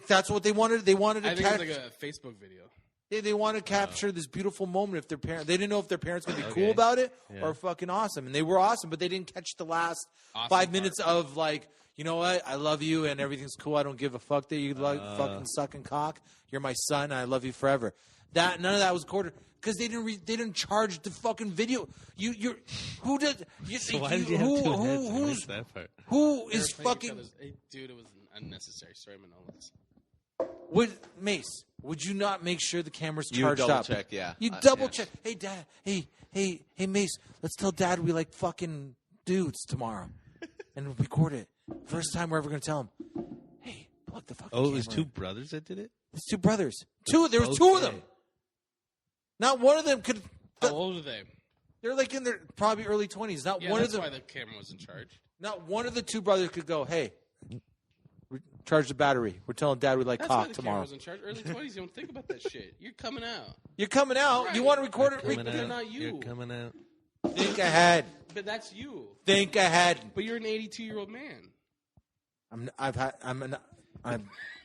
Speaker 2: That's what they wanted. They wanted to
Speaker 6: I think it's like a Facebook video.
Speaker 2: They want to capture this beautiful moment. If their parents, they didn't know if their parents going to be cool about it or fucking awesome, and they were awesome, but they didn't catch the last 5 minutes of like, you know what, I love you and everything's cool. I don't give a fuck that you like fucking sucking cock. You're my son. And I love you forever. None of that was recorded because they didn't charge the fucking video. Who did?
Speaker 5: So why did you have two heads? I missed that part.
Speaker 2: Who is fucking?
Speaker 6: Dude, it was an unnecessary. Sorry, Manolis.
Speaker 2: Mace, would you not make sure the camera's
Speaker 7: You
Speaker 2: charged
Speaker 7: double
Speaker 2: up?
Speaker 7: check, yeah.
Speaker 2: You double check. Hey, Dad. Hey, Mace. Let's tell Dad we like fucking dudes tomorrow, and record it. First time we're ever gonna tell him. Hey, plug the fucking.
Speaker 5: Oh, it was
Speaker 2: camera
Speaker 5: two
Speaker 2: in.
Speaker 5: brothers that did it.
Speaker 2: It's two brothers. There was two of them. Not one of them could.
Speaker 6: How old are they?
Speaker 2: They're like in their probably early 20s. Not
Speaker 6: Yeah,
Speaker 2: one
Speaker 6: that's
Speaker 2: of them.
Speaker 6: why the camera was in charge.
Speaker 2: Not one of the two brothers could go. Hey, charge the battery. We're telling Dad we like
Speaker 6: That's why
Speaker 2: cock
Speaker 6: the
Speaker 2: tomorrow.
Speaker 6: camera was in charge. Early 20s, you don't think about that shit. You're coming out.
Speaker 2: You're coming out.
Speaker 6: Right.
Speaker 2: You want to record it?
Speaker 5: Coming
Speaker 6: they're
Speaker 5: out.
Speaker 6: not you.
Speaker 5: You're coming out.
Speaker 2: Think ahead.
Speaker 6: But that's you.
Speaker 2: Think ahead.
Speaker 6: But you're an 82-year-old man.
Speaker 2: I'm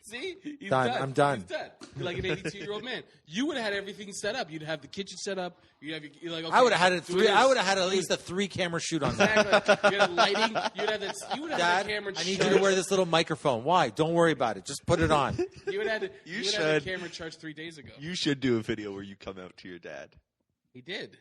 Speaker 6: See? He's
Speaker 2: Done.
Speaker 6: done.
Speaker 2: I'm done.
Speaker 6: He's done. You're like an 82-year-old man. You would have had everything set up. You'd have the kitchen set up. You'd have you're like, okay,
Speaker 2: I would have had it
Speaker 6: do
Speaker 2: three.
Speaker 6: this.
Speaker 2: I would have had at least a 3-camera shoot on that.
Speaker 6: Exactly. You had lighting. You'd have this. You would have
Speaker 2: Dad,
Speaker 6: the camera.
Speaker 2: I need you to wear this little microphone. Why? Don't worry about it. Just put it on.
Speaker 6: You would have.
Speaker 7: You
Speaker 6: would have
Speaker 7: should.
Speaker 6: the camera charged 3 days ago.
Speaker 7: You should do a video where you come out to your dad.
Speaker 6: He did.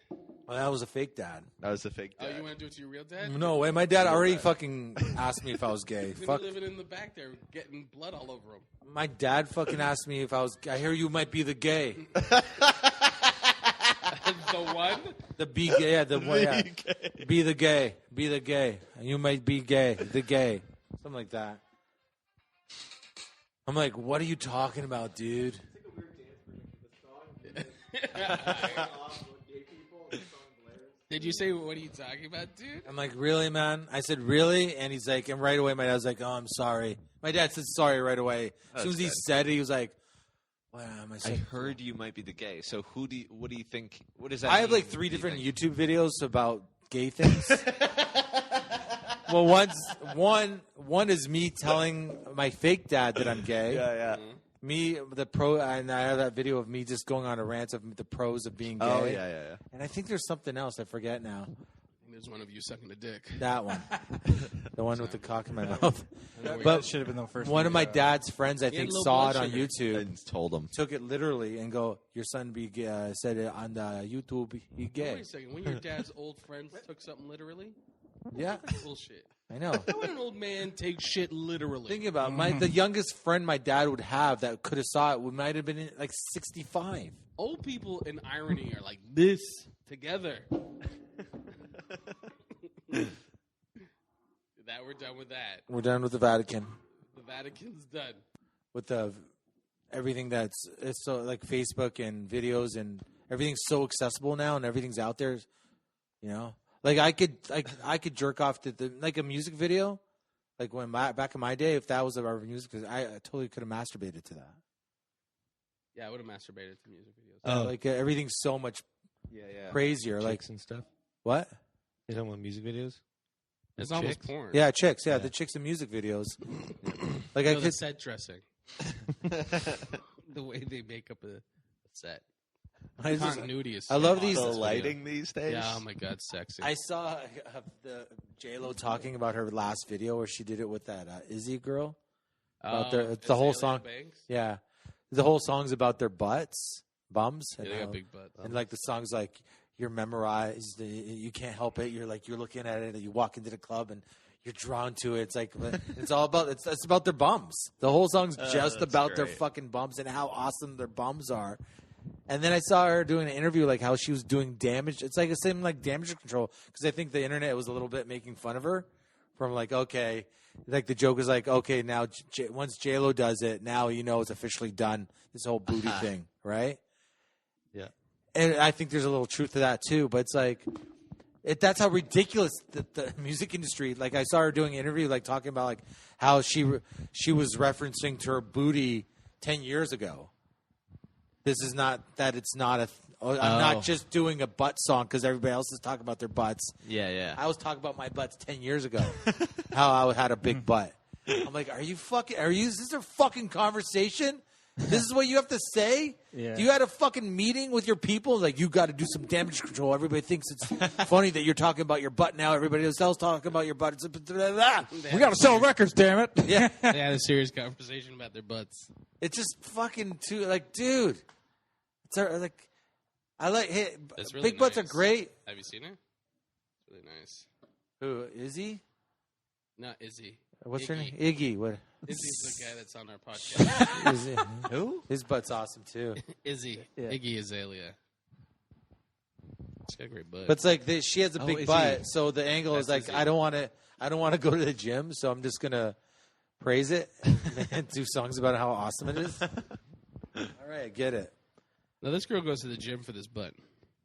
Speaker 2: Well, that was a fake dad.
Speaker 7: That was a fake
Speaker 6: Oh,
Speaker 7: dad.
Speaker 6: you want to do it to your real dad?
Speaker 2: No way. My dad already fucking asked me if I was gay.
Speaker 6: He's
Speaker 2: Fuck.
Speaker 6: living in the back there, getting blood all over him.
Speaker 2: My dad fucking asked me if I was. I hear you might be the gay.
Speaker 6: The one.
Speaker 2: The be gay. Yeah, the one. Yeah. Be the gay. Be the gay. You might be gay. The gay. Something like that. I'm like, what are you talking about, dude?
Speaker 6: Did you say, what are you talking about, dude?
Speaker 2: I'm like, really, man? I said, really? And he's like, and right away, my dad's like, oh, I'm sorry. My dad said sorry right away. As soon as he said it, he was like, wow, am I
Speaker 7: I
Speaker 2: so
Speaker 7: heard you might be the gay. So what do you think? What does that
Speaker 2: I have
Speaker 7: mean?
Speaker 2: like 3
Speaker 7: What do you
Speaker 2: different
Speaker 7: think?
Speaker 2: YouTube videos about gay things. Well, one is me telling my fake dad that I'm gay.
Speaker 7: Yeah.
Speaker 2: Me, and I have that video of me just going on a rant of the pros of being gay.
Speaker 7: Oh, yeah.
Speaker 2: And I think there's something else. I forget now.
Speaker 6: There's one of you sucking a dick.
Speaker 2: That one. The one with the cock in my mouth.
Speaker 3: But should have been the first.
Speaker 2: One of my
Speaker 3: video.
Speaker 2: dad's friends, I
Speaker 6: had
Speaker 2: think,
Speaker 6: low
Speaker 2: saw it
Speaker 6: blood
Speaker 2: on
Speaker 6: sugar.
Speaker 2: YouTube.
Speaker 7: And told him.
Speaker 2: Took it literally and go, your son be gay. Said it on the YouTube, he
Speaker 6: Wait
Speaker 2: gay.
Speaker 6: a second. When your dad's old friends took something literally?
Speaker 2: Yeah,
Speaker 6: Bullshit.
Speaker 2: I know.
Speaker 6: How would an old man take shit literally?
Speaker 2: Thinking about the youngest friend my dad would have that could have saw it might have been like 65.
Speaker 6: Old people in irony are like this together. That we're done with that.
Speaker 2: We're done with the Vatican.
Speaker 6: The Vatican's done.
Speaker 2: With the everything it's so like Facebook and videos and everything's so accessible now and everything's out there, you know. Like I could jerk off to like a music video, like when back in my day, if that was our music, I totally could have masturbated to that.
Speaker 6: Yeah, I would have masturbated to music videos.
Speaker 5: Oh.
Speaker 2: Like everything's so much crazier. Like
Speaker 5: Chicks and stuff.
Speaker 2: what?
Speaker 5: You talking about music videos?
Speaker 6: It's
Speaker 5: With
Speaker 6: almost
Speaker 5: chicks?
Speaker 6: porn.
Speaker 2: Yeah, chicks. Yeah, the chicks in music videos. Like I
Speaker 6: The
Speaker 2: could.
Speaker 6: set dressing. The way they make up a set.
Speaker 2: I just-
Speaker 6: Continuity is.
Speaker 2: I love
Speaker 6: so
Speaker 2: these-
Speaker 7: The
Speaker 6: awesome.
Speaker 7: lighting these days.
Speaker 6: Yeah. Oh my god, sexy.
Speaker 2: I saw the J-Lo talking about her last video where she did it with that Izzy girl. About it's the whole song.
Speaker 6: Banks?
Speaker 2: Yeah, the whole song's about their bums.
Speaker 6: Yeah, they got big butts.
Speaker 2: And like the song's like you're memorized, you can't help it. You're looking at it. You walk into the club and you're drawn to it. It's like it's all about it's about their bums. The whole song's just
Speaker 7: that's
Speaker 2: about their
Speaker 7: great.
Speaker 2: fucking bums and how awesome their bums are. And then I saw her doing an interview, like how she was doing damage. It's like the same like damage control, because I think the internet was a little bit making fun of her from like, okay, like the joke is like, okay, now once J-Lo does it, now it's officially done, this whole booty thing, right?
Speaker 7: Yeah.
Speaker 2: And I think there's a little truth to that too, but it's like, that's how ridiculous the music industry. Like I saw her doing an interview, like talking about like how she was referencing to her booty 10 years ago. This is not that it's not I'm not just doing a butt song because everybody else is talking about their butts.
Speaker 7: Yeah.
Speaker 2: I was talking about my butts 10 years ago. How I had a big butt. I'm like, is this a fucking conversation? This is what you have to say?
Speaker 3: Yeah.
Speaker 2: You had a fucking meeting with your people? Like, you got to do some damage control. Everybody thinks it's funny that you're talking about your butt now. Everybody else is talking about your butt.
Speaker 3: We got to sell records, damn it.
Speaker 2: Yeah.
Speaker 6: They had a serious conversation about their butts.
Speaker 2: It's just fucking too, like, dude. It's like, I like, hey,
Speaker 6: That's really
Speaker 2: big butts are
Speaker 6: nice.
Speaker 2: great.
Speaker 6: Have you seen it? It's really nice.
Speaker 2: Who, Izzy?
Speaker 6: Not Izzy.
Speaker 2: What's her
Speaker 6: Iggy.
Speaker 2: name? Iggy. What?
Speaker 6: Izzy's the guy that's on our podcast.
Speaker 2: Izzy.
Speaker 7: Who?
Speaker 2: His butt's awesome, too.
Speaker 6: Izzy.
Speaker 3: Yeah.
Speaker 6: Iggy Azalea. She's got a great butt.
Speaker 2: But it's like she has a big
Speaker 7: Izzy.
Speaker 2: butt, so the angle is
Speaker 7: That's
Speaker 2: like,
Speaker 7: Izzy.
Speaker 2: I don't want to go to the gym, so I'm just gonna praise it and do songs about how awesome it is. All right, I get it.
Speaker 6: Now this girl goes to the gym for this butt.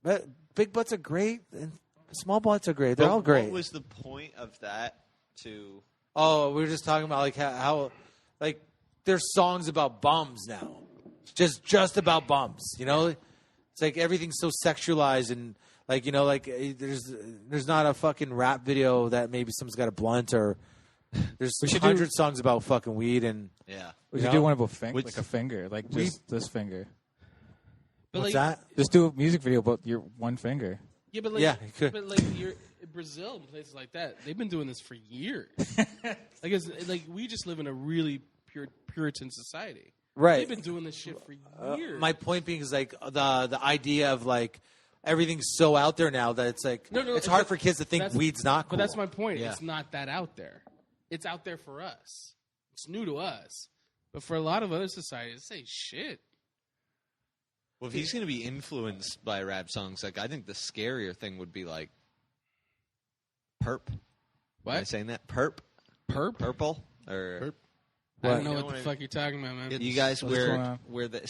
Speaker 2: But big butts are great, and small butts are great. They're all great.
Speaker 7: What was the point of that to...
Speaker 2: Oh, we were just talking about like how like there's songs about bums now, just about bums. It's like everything's so sexualized and like there's not a fucking rap video that maybe someone's got a blunt or there's 100 songs about fucking weed and
Speaker 7: Yeah.
Speaker 3: We
Speaker 2: You
Speaker 3: should
Speaker 2: know?
Speaker 3: do one about
Speaker 7: Which-
Speaker 3: like a finger, like just this finger.
Speaker 6: But
Speaker 2: what's
Speaker 6: like,
Speaker 2: that?
Speaker 3: Just do a music video about your one finger.
Speaker 6: Yeah, but like,
Speaker 2: Yeah, you could.
Speaker 6: but like you're in Brazil and places like that, they've been doing this for years. like we just live in a really Puritan society.
Speaker 2: Right.
Speaker 6: They've been doing this shit for years.
Speaker 2: My point being is like the idea of like everything's so out there now that it's like it's hard for kids to think
Speaker 6: that's-
Speaker 2: weed's not cool.
Speaker 6: But that's my point.
Speaker 2: Yeah.
Speaker 6: It's not that out there. It's out there for us. It's new to us. But for a lot of other societies, say shit.
Speaker 7: Well, if he's going to be influenced by rap songs, like I think the scarier thing would be like perp.
Speaker 6: What?
Speaker 7: Am I saying that? Perp?
Speaker 6: Perp?
Speaker 7: Purple? Or
Speaker 6: Perp? I don't know
Speaker 7: You know
Speaker 6: what
Speaker 7: what
Speaker 6: the
Speaker 7: I
Speaker 6: fuck you're talking about, man.
Speaker 7: you guys
Speaker 3: What's going on?
Speaker 7: where the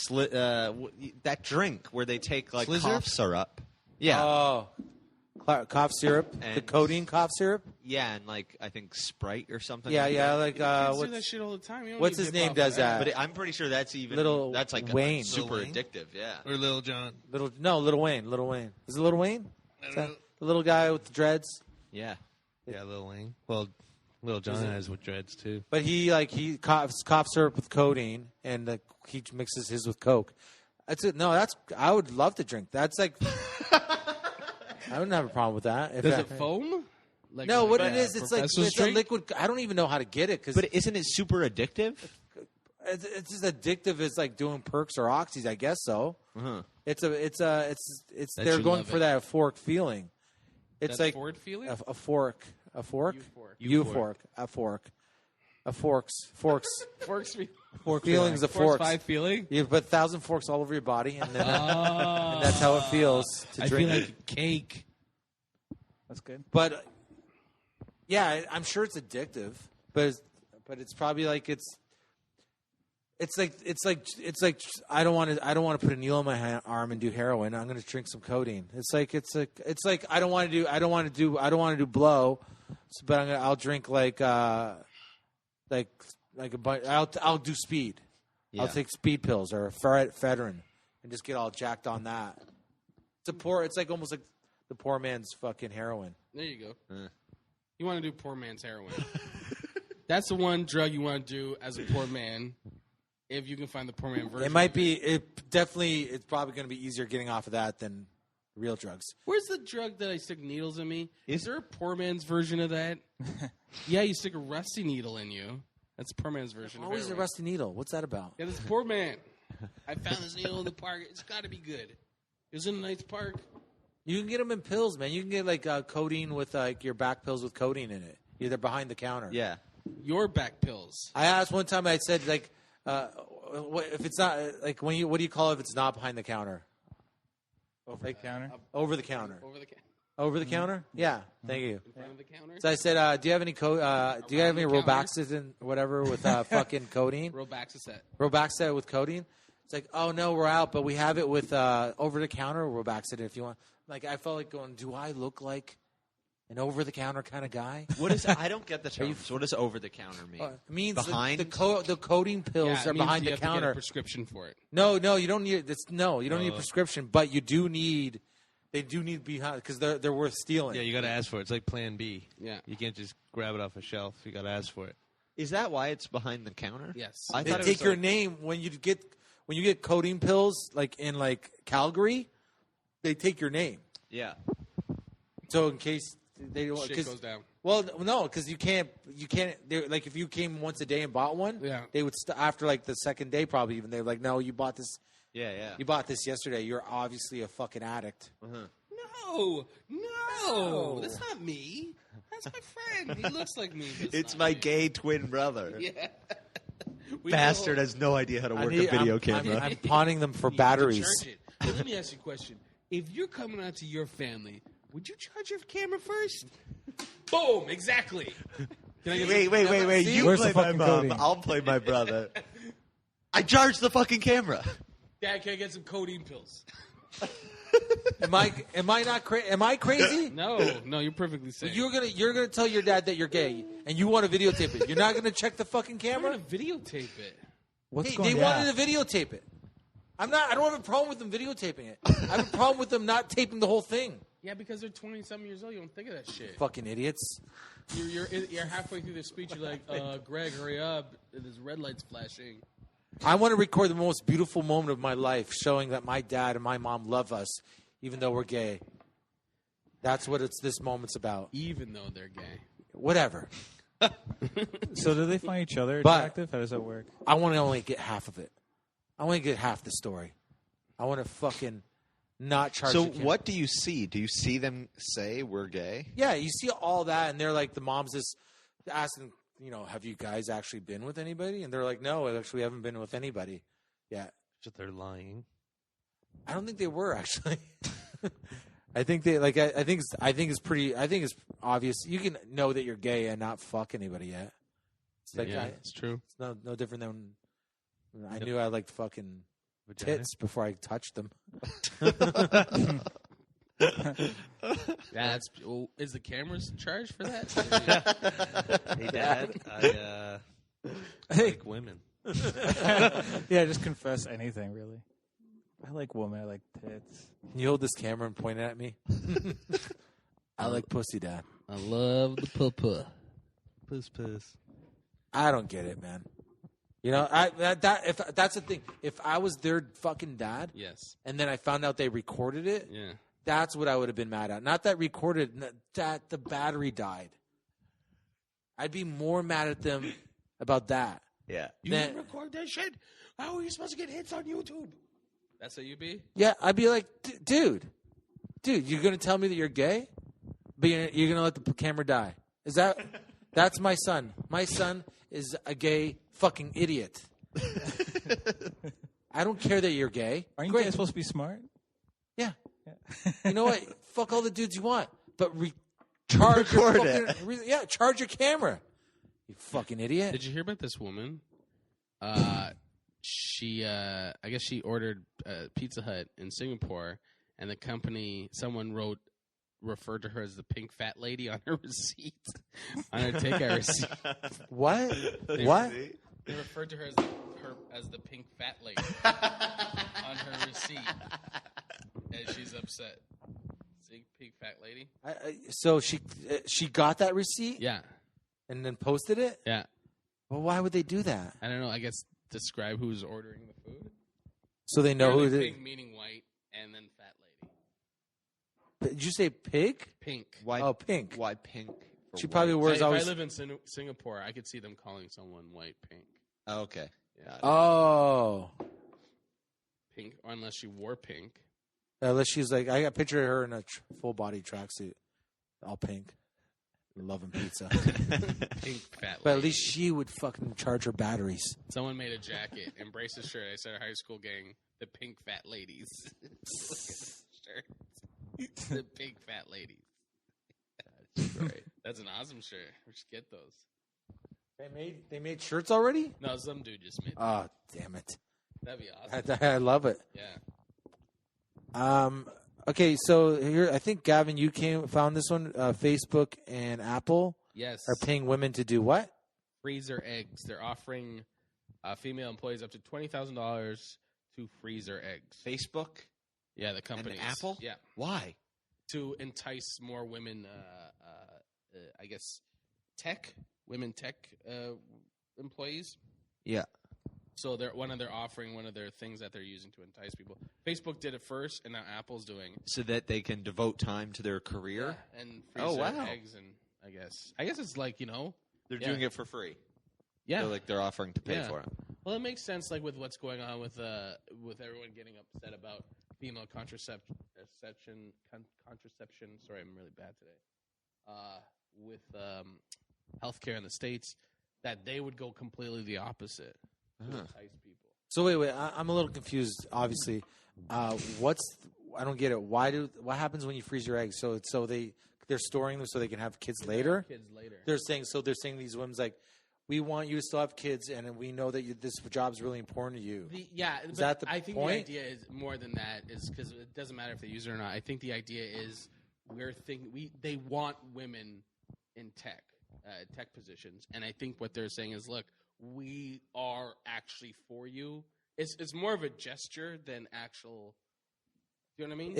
Speaker 7: that drink where they take like
Speaker 6: Slizzard?
Speaker 7: cough syrup. Yeah.
Speaker 2: Oh, cough syrup, the
Speaker 7: And-
Speaker 2: codeine cough syrup.
Speaker 7: Yeah, and like I think Sprite or something.
Speaker 2: Yeah,
Speaker 7: like
Speaker 2: yeah,
Speaker 7: that.
Speaker 2: like
Speaker 6: Kids do
Speaker 2: what's
Speaker 6: that shit all the time. You don't
Speaker 2: what's
Speaker 6: need
Speaker 2: his
Speaker 6: hip-hop
Speaker 2: name does
Speaker 6: for
Speaker 2: that?
Speaker 7: But I'm pretty sure that's even that's like
Speaker 2: Wayne.
Speaker 7: super
Speaker 5: Lil Wayne?
Speaker 7: addictive. Yeah.
Speaker 5: Or Lil Jon.
Speaker 2: Little Wayne. Is it Little Wayne? Is that
Speaker 5: know.
Speaker 2: the little guy with the dreads?
Speaker 7: Yeah.
Speaker 5: Yeah, Lil Wayne. Well, Lil Jon has with dreads too.
Speaker 2: But he coughs cough syrup with codeine, and he mixes his with Coke. That's it. No, I would love to drink. That's like I wouldn't have a problem with that. If
Speaker 6: Does
Speaker 2: that-
Speaker 6: it foam? Like
Speaker 2: No, what
Speaker 6: a
Speaker 2: it is, it's like
Speaker 6: professor's
Speaker 2: it's a
Speaker 6: drink?
Speaker 2: liquid. I don't even know how to get it because
Speaker 7: But isn't it super addictive?
Speaker 2: it's as addictive as like doing perks or oxys. I guess so.
Speaker 7: Uh-huh.
Speaker 2: It's they're
Speaker 6: you
Speaker 2: going
Speaker 6: love
Speaker 2: for
Speaker 6: it.
Speaker 2: that euphoric feeling. It's
Speaker 6: That
Speaker 2: like
Speaker 6: Ford feeling?
Speaker 2: a fork,
Speaker 6: Euphoric. Forks me.
Speaker 2: feelings of
Speaker 6: Forks
Speaker 2: forks.
Speaker 6: 5 feeling?
Speaker 2: You put 1,000 forks all over your body, and then
Speaker 6: Oh.
Speaker 2: and that's how it feels to
Speaker 6: I
Speaker 2: drink.
Speaker 6: feel like a cake.
Speaker 3: That's good.
Speaker 2: But yeah, I'm sure it's addictive, but it's probably like it's like I don't want to put a needle in my arm and do heroin. I'm going to drink some codeine. It's like I don't want to do blow, but I'll drink like a bunch. I'll do speed.
Speaker 7: Yeah.
Speaker 2: I'll take speed pills or ephedrine and just get all jacked on that. It's like almost like the poor man's fucking heroin.
Speaker 6: There you go. You want to do poor man's heroin. That's the one drug you want to do as a poor man if you can find the poor man version.
Speaker 2: It might
Speaker 6: of it.
Speaker 2: be. It's probably going to be easier getting off of that than real drugs.
Speaker 6: Where's the drug that I stick needles in me? Is there a poor man's version of that? Yeah, you stick a rusty needle in you. That's a poor man's version of
Speaker 2: Always a
Speaker 6: heroin.
Speaker 2: rusty needle. What's that about?
Speaker 6: Yeah, this poor man. I found this needle in the park. It's got to be good. It was in a nice park.
Speaker 2: You can get them in pills, man. You can get like codeine with like your back pills with codeine in it. They're behind the counter.
Speaker 7: Yeah.
Speaker 6: Your back pills.
Speaker 2: I asked one time. I said like, if it's not like what do you call it if it's not behind the counter?
Speaker 3: Over the counter.
Speaker 2: Over the counter.
Speaker 6: Over the counter.
Speaker 2: Over the counter? Yeah. Thank you.
Speaker 6: In front of the counter.
Speaker 2: So I said, do you have any do you have any
Speaker 6: the counter.
Speaker 2: Robaxin whatever with fucking codeine?
Speaker 6: Robaxacet.
Speaker 2: Robaxin with codeine? It's like, oh no, we're out, but we have it with over the counter Robaxin if you want. Like I felt like going, do I look like an over the counter kind of guy?
Speaker 7: What is? I don't get the term. So what does over the counter mean?
Speaker 2: It means
Speaker 7: Behind?
Speaker 2: the codeine pills
Speaker 6: Yeah,
Speaker 2: are
Speaker 6: it means
Speaker 2: behind
Speaker 6: you
Speaker 2: the
Speaker 6: have to get a
Speaker 2: counter.
Speaker 6: prescription for it.
Speaker 2: No, you don't need this. No, you don't need a prescription, but you do need. They do need behind because they're worth stealing.
Speaker 5: Yeah, you got to ask for it. It's like Plan B.
Speaker 6: Yeah.
Speaker 5: You can't just grab it off a shelf. You got to ask for it.
Speaker 7: Is that why it's behind the counter?
Speaker 6: Yes.
Speaker 7: I
Speaker 2: They
Speaker 7: thought it
Speaker 2: take
Speaker 7: was
Speaker 2: your
Speaker 7: like-
Speaker 2: name when you get codeine pills like in like Calgary. They take your name.
Speaker 7: Yeah.
Speaker 2: So in case they don't,
Speaker 6: Shit goes down.
Speaker 2: Well, no, because you can't. Like if you came once a day and bought one,
Speaker 6: Yeah.
Speaker 2: they would after like the second day probably even they're like, no, you bought this.
Speaker 7: Yeah.
Speaker 2: You bought this yesterday. You're obviously a fucking addict.
Speaker 6: No, that's not me. That's my friend. He looks like me. But
Speaker 7: It's
Speaker 6: not
Speaker 7: my
Speaker 6: me.
Speaker 7: gay twin brother.
Speaker 6: Yeah. We
Speaker 7: Bastard
Speaker 6: know-
Speaker 7: has no idea how to work a video camera.
Speaker 2: I'm pawning them for
Speaker 6: You need to
Speaker 2: batteries.
Speaker 6: charge it. But let me ask you a question. If you're coming out to your family, would you charge your camera first? Boom, exactly. Can I get
Speaker 7: Wait. You
Speaker 3: Where's
Speaker 7: play
Speaker 3: the
Speaker 7: my
Speaker 3: fucking
Speaker 7: mom.
Speaker 3: codeine?
Speaker 7: I'll play my brother. I charged the fucking camera.
Speaker 6: Dad, can I get some codeine pills?
Speaker 2: Am I not am I crazy?
Speaker 6: No, you're perfectly safe.
Speaker 2: You're gonna tell your dad that you're gay and you want to videotape it. You're not gonna check the fucking
Speaker 6: I'm
Speaker 2: camera.
Speaker 6: going to videotape it.
Speaker 3: What's
Speaker 2: Hey,
Speaker 3: going
Speaker 2: they
Speaker 3: on?
Speaker 2: wanted to videotape it. I don't have a problem with them videotaping it. I have a problem with them not taping the whole thing.
Speaker 6: Yeah, because they're 20-something years old. You don't think of that shit.
Speaker 2: Fucking idiots.
Speaker 6: You're halfway through the speech. You're like, Greg, hurry up. There's red lights flashing.
Speaker 2: I want to record the most beautiful moment of my life, showing that my dad and my mom love us, even though we're gay. That's what this moment's about.
Speaker 6: Even though they're gay.
Speaker 2: Whatever.
Speaker 3: So do they find each other
Speaker 2: But-
Speaker 3: attractive? How does that work?
Speaker 2: I want to only get half of it. I want to get half the story. I want to fucking not charge.
Speaker 7: So
Speaker 2: the camera.
Speaker 7: what do you see? Do you see them say we're gay?
Speaker 2: Yeah, you see all that, and they're like, the mom's just asking, have you guys actually been with anybody? And they're like, no, actually, we haven't been with anybody yet.
Speaker 5: So they're lying.
Speaker 2: I don't think they were actually. I think they like. I think it's obvious. You can know that you're gay and not fuck anybody yet. It's like
Speaker 6: Yeah, it's true.
Speaker 2: it's no different than I knew I liked fucking
Speaker 5: Vagina?
Speaker 2: tits before I touched them.
Speaker 6: That's is the cameras charged for that?
Speaker 5: Hey, Dad, I like women.
Speaker 3: Yeah, just confess anything, really. I like women. I like tits.
Speaker 2: Can you hold this camera and point it at me? I like pussy, Dad.
Speaker 6: I love the papa.
Speaker 5: Puss.
Speaker 2: I don't get it, man. If that's the thing. If I was their fucking dad,
Speaker 6: Yes.
Speaker 2: and then I found out they recorded it,
Speaker 6: Yeah.
Speaker 2: that's what I would have been mad at. Not that that the battery died. I'd be more mad at them about that.
Speaker 7: Yeah.
Speaker 6: You
Speaker 2: Then-
Speaker 6: didn't record that shit? How are you supposed to get hits on YouTube? That's how you be?
Speaker 2: Yeah, I'd be like, dude, you're gonna tell me that you're gay, but you're gonna let the camera die? Is that? That's my son. My son is a gay fucking idiot. I don't care that you're gay.
Speaker 3: Aren't you
Speaker 2: Great.
Speaker 3: guys supposed to be smart?
Speaker 2: Yeah. You know what? Fuck all the dudes you want, but charge your
Speaker 7: Record
Speaker 2: fucking, charge your camera. You fucking idiot.
Speaker 6: Did you hear about this woman? She, I guess she ordered Pizza Hut in Singapore, and the company, someone referred to her as the pink fat lady on her receipt, on her takeout receipt.
Speaker 2: What? What?
Speaker 6: They referred to her as the pink fat lady on her receipt, and she's upset. See, pink fat lady.
Speaker 2: So she got that receipt
Speaker 6: Yeah,
Speaker 2: and then posted it.
Speaker 6: yeah.
Speaker 2: Well, why would they do that?
Speaker 6: I don't know. I guess describe who's ordering the food.
Speaker 2: So they know who it
Speaker 6: Apparently
Speaker 2: is.
Speaker 6: pink meaning white, and then fat lady.
Speaker 2: Did you say pig?
Speaker 6: Pink.
Speaker 7: Why?
Speaker 2: Oh, pink.
Speaker 7: Why pink? for
Speaker 2: She
Speaker 7: white?
Speaker 2: probably wears
Speaker 6: If I
Speaker 2: always.
Speaker 6: live in Singapore, I could see them calling someone white pink.
Speaker 7: Oh, okay.
Speaker 6: Yeah.
Speaker 2: Oh,
Speaker 6: Pink, or unless she wore pink.
Speaker 2: unless she's like, I got a picture of her in a full body tracksuit, all pink, loving pizza.
Speaker 6: Pink fat
Speaker 2: But
Speaker 6: lady.
Speaker 2: at least she would fucking charge her batteries.
Speaker 6: Someone made a jacket, embrace the shirt. I said our high school gang, the pink fat ladies. shirts. The big fat ladies.
Speaker 7: Right.
Speaker 6: That's an awesome shirt. We should get those.
Speaker 2: They made shirts already?
Speaker 6: No, some dude just made.
Speaker 2: Oh, damn it!
Speaker 6: That'd be awesome.
Speaker 2: I love it.
Speaker 6: Yeah.
Speaker 2: Okay, so here I think Gavin, you found this one. Facebook and Apple
Speaker 6: Yes.
Speaker 2: are paying women to do what?
Speaker 6: Freeze their eggs. They're offering female employees up to $20,000 to freeze their eggs.
Speaker 7: Facebook
Speaker 6: Yeah, the company.
Speaker 7: and Apple.
Speaker 6: Yeah.
Speaker 7: Why?
Speaker 6: To entice more women, I guess, women tech employees.
Speaker 7: Yeah.
Speaker 6: So they're one of their things that they're using to entice people. Facebook did it first, and now Apple's doing it.
Speaker 7: So that they can devote time to their career.
Speaker 6: Yeah, and freeze their
Speaker 7: wow.
Speaker 6: eggs, and I guess it's like
Speaker 7: They're doing it for free.
Speaker 6: Yeah,
Speaker 7: They're offering to pay for it.
Speaker 6: Well, it makes sense, like with what's going on with everyone getting upset about female contraception. Sorry, I'm really bad today. With healthcare in the States, that they would go completely the opposite to entice people.
Speaker 2: So wait, I'm a little confused. Obviously, I don't get it. What happens when you freeze your eggs? So they're storing them so they can have kids later. They're saying these women's like, we want you to still have kids, and we know that this job's really important to you.
Speaker 6: Is
Speaker 2: that the
Speaker 6: I think
Speaker 2: point?
Speaker 6: the idea is more than that, is because it doesn't matter if they use it or not. I think the idea is they want women in tech positions, and I think what they're saying is, look, we are actually for you. It's more of a gesture than actual. You know what I mean?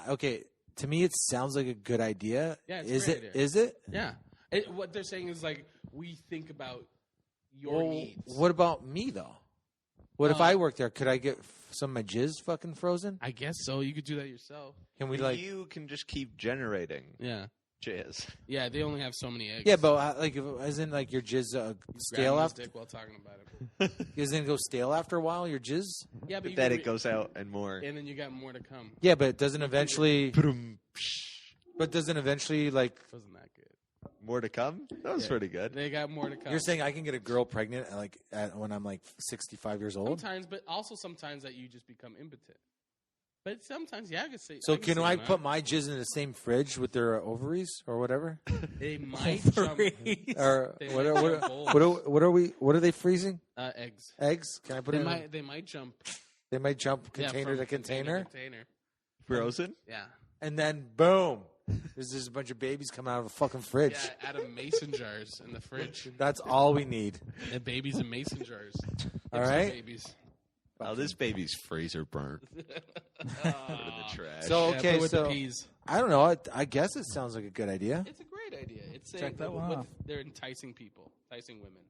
Speaker 6: Okay? To me, it sounds like a good idea. Yeah, it's a great idea.
Speaker 2: Is it?
Speaker 6: Yeah. What they're saying is like, we think about your needs.
Speaker 2: What about me though? What if I work there? Could I get some of my jizz fucking frozen?
Speaker 6: I guess so. You could do that yourself.
Speaker 2: Can we
Speaker 7: You can just keep generating jizz.
Speaker 6: Yeah, they only have so many eggs.
Speaker 2: Yeah, but isn't like your jizz stale after?
Speaker 6: Dick while talking about it.
Speaker 2: Doesn't it go stale after a while? Your jizz?
Speaker 6: Yeah,
Speaker 7: But then it goes out and more.
Speaker 6: and then you got more to come.
Speaker 2: Yeah, but it doesn't eventually. But doesn't like.
Speaker 6: Wasn't that good?
Speaker 7: More to come? That was pretty good.
Speaker 6: They got more to come.
Speaker 2: You're saying I can get a girl pregnant when I'm like 65 years old?
Speaker 6: Sometimes, but also sometimes that you just become impotent. But sometimes, I could say.
Speaker 2: So can I put my jizz in the same fridge with their ovaries or whatever?
Speaker 6: They might jump.
Speaker 2: Or what are they freezing?
Speaker 6: Eggs.
Speaker 2: Eggs? Can I put
Speaker 6: They
Speaker 2: it?
Speaker 6: might. They might jump.
Speaker 2: They might jump container to container.
Speaker 7: Frozen?
Speaker 6: Yeah.
Speaker 2: And then boom, there's just a bunch of babies coming out of a fucking fridge.
Speaker 6: Yeah, out of mason jars in the fridge.
Speaker 2: That's all we need.
Speaker 6: And babies in mason jars.
Speaker 2: All right.
Speaker 6: Babies.
Speaker 7: Oh, this baby's freezer burnt. Put it in the trash.
Speaker 2: So okay,
Speaker 6: with the peas.
Speaker 2: I don't know. I guess it sounds like a good idea.
Speaker 6: It's a great idea. It's
Speaker 3: Check that one off.
Speaker 6: They're enticing people, enticing women.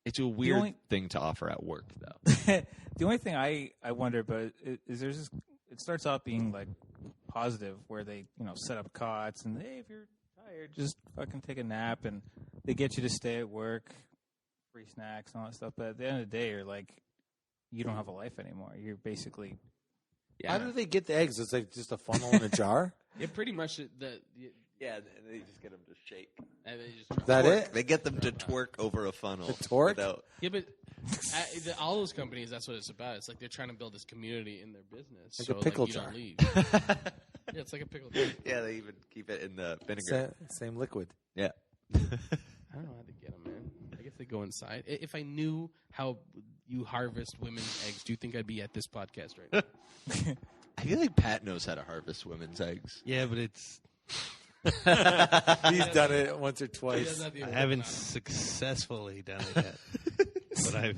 Speaker 7: It's a weird thing to offer at work, though.
Speaker 3: The only thing I wonder about is there's this. It starts off being like positive, where they set up cots and hey, if you're tired, just fucking take a nap, and they get you to stay at work, free snacks and all that stuff. But at the end of the day, you're like, you don't have a life anymore. You're basically.
Speaker 2: How do they get the eggs? It's like just a funnel in a jar.
Speaker 6: Yeah, pretty much.
Speaker 7: Yeah, they just get them to shake.
Speaker 6: And they just
Speaker 2: Is that it?
Speaker 7: They get them to twerk over a funnel.
Speaker 2: The twerk?
Speaker 6: Yeah, but all those companies, that's what it's about. It's like they're trying to build this community in their business.
Speaker 2: Like
Speaker 6: so
Speaker 2: a pickle
Speaker 6: you
Speaker 2: jar.
Speaker 6: Don't leave. Yeah, it's like a pickle jar.
Speaker 7: Yeah, they even keep it in the vinegar.
Speaker 2: Same liquid.
Speaker 7: Yeah.
Speaker 6: I don't know how to get them, man. I guess they go inside. If I knew how you harvest women's eggs, do you think I'd be at this podcast right now?
Speaker 7: I feel like Pat knows how to harvest women's eggs.
Speaker 5: Yeah, but it's.
Speaker 2: He's done it once or twice.
Speaker 5: I haven't successfully done it yet. But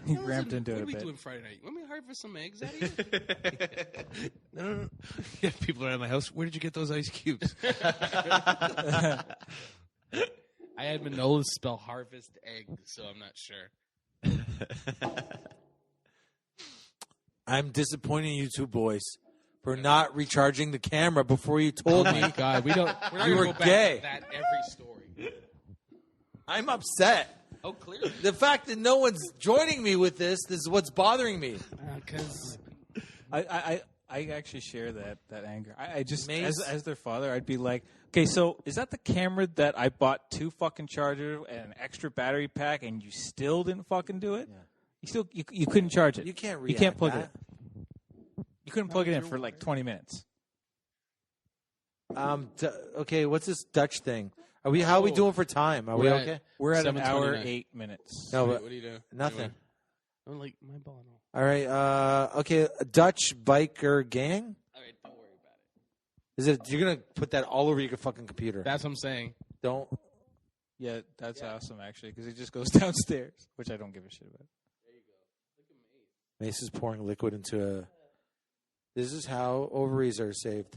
Speaker 3: He ramped into it
Speaker 6: What
Speaker 3: a
Speaker 6: are we
Speaker 3: bit.
Speaker 6: doing Friday night? You want me to harvest some eggs out of you?
Speaker 5: No. Yeah, people are at my house. Where did you get those ice cubes?
Speaker 6: I had Manolis spell harvest egg, so I'm not sure.
Speaker 2: I'm disappointing you two boys for not recharging the camera before you told me.
Speaker 6: God, we're not
Speaker 2: You
Speaker 6: gonna
Speaker 2: were
Speaker 6: go back
Speaker 2: gay.
Speaker 6: to that every story.
Speaker 2: I'm upset.
Speaker 6: Oh, clearly.
Speaker 2: The fact that no one's joining me with this is what's bothering me.
Speaker 6: Because
Speaker 3: I actually share that anger. I just
Speaker 2: Mayce-
Speaker 3: as their father, I'd be like, okay, so is that the camera that I bought 2 fucking chargers and an extra battery pack, and you still didn't fucking do it?
Speaker 2: Yeah.
Speaker 3: You couldn't charge it.
Speaker 2: You can't
Speaker 3: You can't plug
Speaker 2: that.
Speaker 3: it. You couldn't plug it in for like 20 minutes.
Speaker 2: Okay, what's this Dutch thing? How are we doing for time? Are we
Speaker 6: We're at-
Speaker 2: okay?
Speaker 3: We're at an
Speaker 6: 7:29.
Speaker 3: hour 8 minutes.
Speaker 2: No,
Speaker 6: What
Speaker 2: but
Speaker 6: do you do?
Speaker 2: nothing.
Speaker 6: Anyway. I'm like my ball.
Speaker 2: All right. Okay, a Dutch biker gang.
Speaker 6: All right, don't worry about it.
Speaker 2: Is it? You're gonna put that all over your fucking computer?
Speaker 6: That's what I'm saying.
Speaker 2: Don't.
Speaker 3: Yeah, that's awesome, actually, because it just goes downstairs, which I don't give a shit about.
Speaker 2: Mace is pouring liquid into a. This is how ovaries are saved.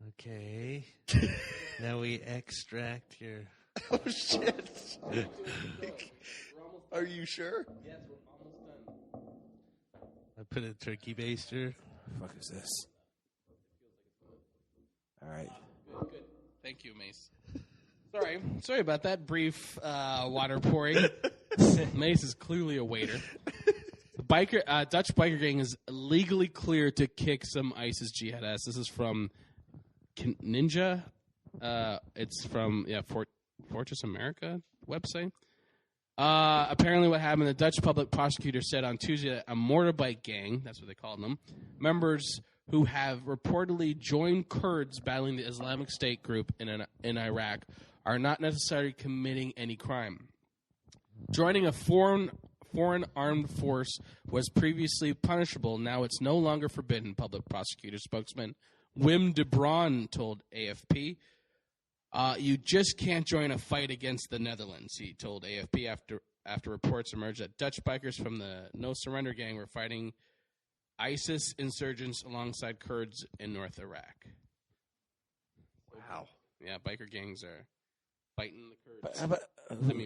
Speaker 5: Okay. Now we extract your.
Speaker 7: Oh shit! Are you sure?
Speaker 5: I put a turkey baster.
Speaker 2: What the fuck is this? All right.
Speaker 6: Good. Thank you, Mace. Sorry about that brief water pouring. Mace is clearly a waiter. Dutch biker gang is legally clear to kick some ISIS jihad ass. This is from Ninja. It's from Fortress America website. Apparently what happened, the Dutch public prosecutor said on Tuesday that a motorbike gang, that's what they called them, members who have reportedly joined Kurds battling the Islamic State group in Iraq are not necessarily committing any crime. Joining a foreign armed force was previously punishable. Now it's no longer forbidden, public prosecutor spokesman Wim de Bruin told AFP. You just can't join a fight against the Netherlands, he told AFP after reports emerged that Dutch bikers from the No Surrender gang were fighting ISIS insurgents alongside Kurds in North Iraq.
Speaker 7: Wow.
Speaker 6: Yeah, biker gangs are fighting the Kurds.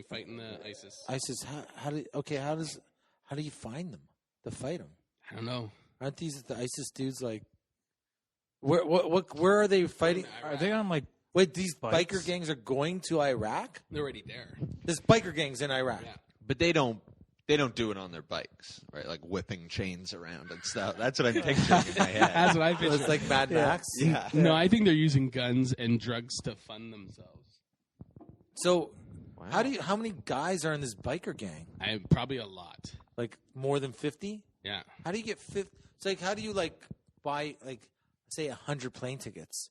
Speaker 6: Fighting the ISIS.
Speaker 2: ISIS. How do you find them to fight them?
Speaker 6: I don't know.
Speaker 2: Aren't these the ISIS dudes? Like, where are they fighting?
Speaker 3: Are they on, like,
Speaker 2: Wait, these
Speaker 3: bikes?
Speaker 2: biker gangs are going to Iraq?
Speaker 6: They're already there.
Speaker 2: There's biker gangs in Iraq.
Speaker 6: Yeah.
Speaker 7: But they don't do it on their bikes, right? Like whipping chains around and stuff. That's what I'm picturing in my head.
Speaker 6: That's what I
Speaker 2: So
Speaker 6: picture.
Speaker 2: it's like Mad Max.
Speaker 7: Yeah.
Speaker 6: No, I think they're using guns and drugs to fund themselves.
Speaker 2: So, how many guys are in this biker gang?
Speaker 6: Probably a lot.
Speaker 2: Like more than 50?
Speaker 6: Yeah.
Speaker 2: How do you get 50? It's like, how do you buy say 100 plane tickets?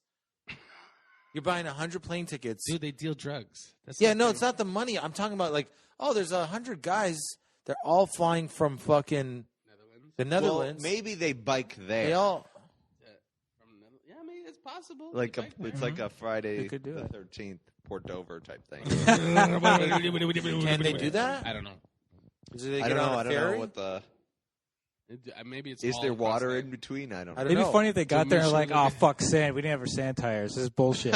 Speaker 2: You're buying 100 plane tickets.
Speaker 6: Dude, they deal drugs. That's
Speaker 2: It's not the money. I'm talking about there's 100 guys. They're all flying from fucking the Netherlands.
Speaker 7: Well, maybe they bike there.
Speaker 2: They all.
Speaker 6: Yeah, I mean, it's possible.
Speaker 7: It's like a Friday
Speaker 3: could do
Speaker 7: the
Speaker 3: it.
Speaker 7: 13th Port Dover type thing.
Speaker 2: Can they do that?
Speaker 6: I don't know.
Speaker 2: Do they
Speaker 7: I
Speaker 2: get
Speaker 7: don't know.
Speaker 2: on a
Speaker 7: I don't know
Speaker 2: ferry?
Speaker 7: what the.
Speaker 6: Maybe it's
Speaker 7: Is
Speaker 6: all
Speaker 7: there
Speaker 6: across
Speaker 7: water
Speaker 6: there.
Speaker 7: in between? I don't know.
Speaker 2: I don't
Speaker 3: It'd
Speaker 2: know.
Speaker 3: be funny if they got there and
Speaker 6: mission
Speaker 3: like,
Speaker 6: to
Speaker 3: oh, fuck sand. We didn't have our sand tires. This is bullshit.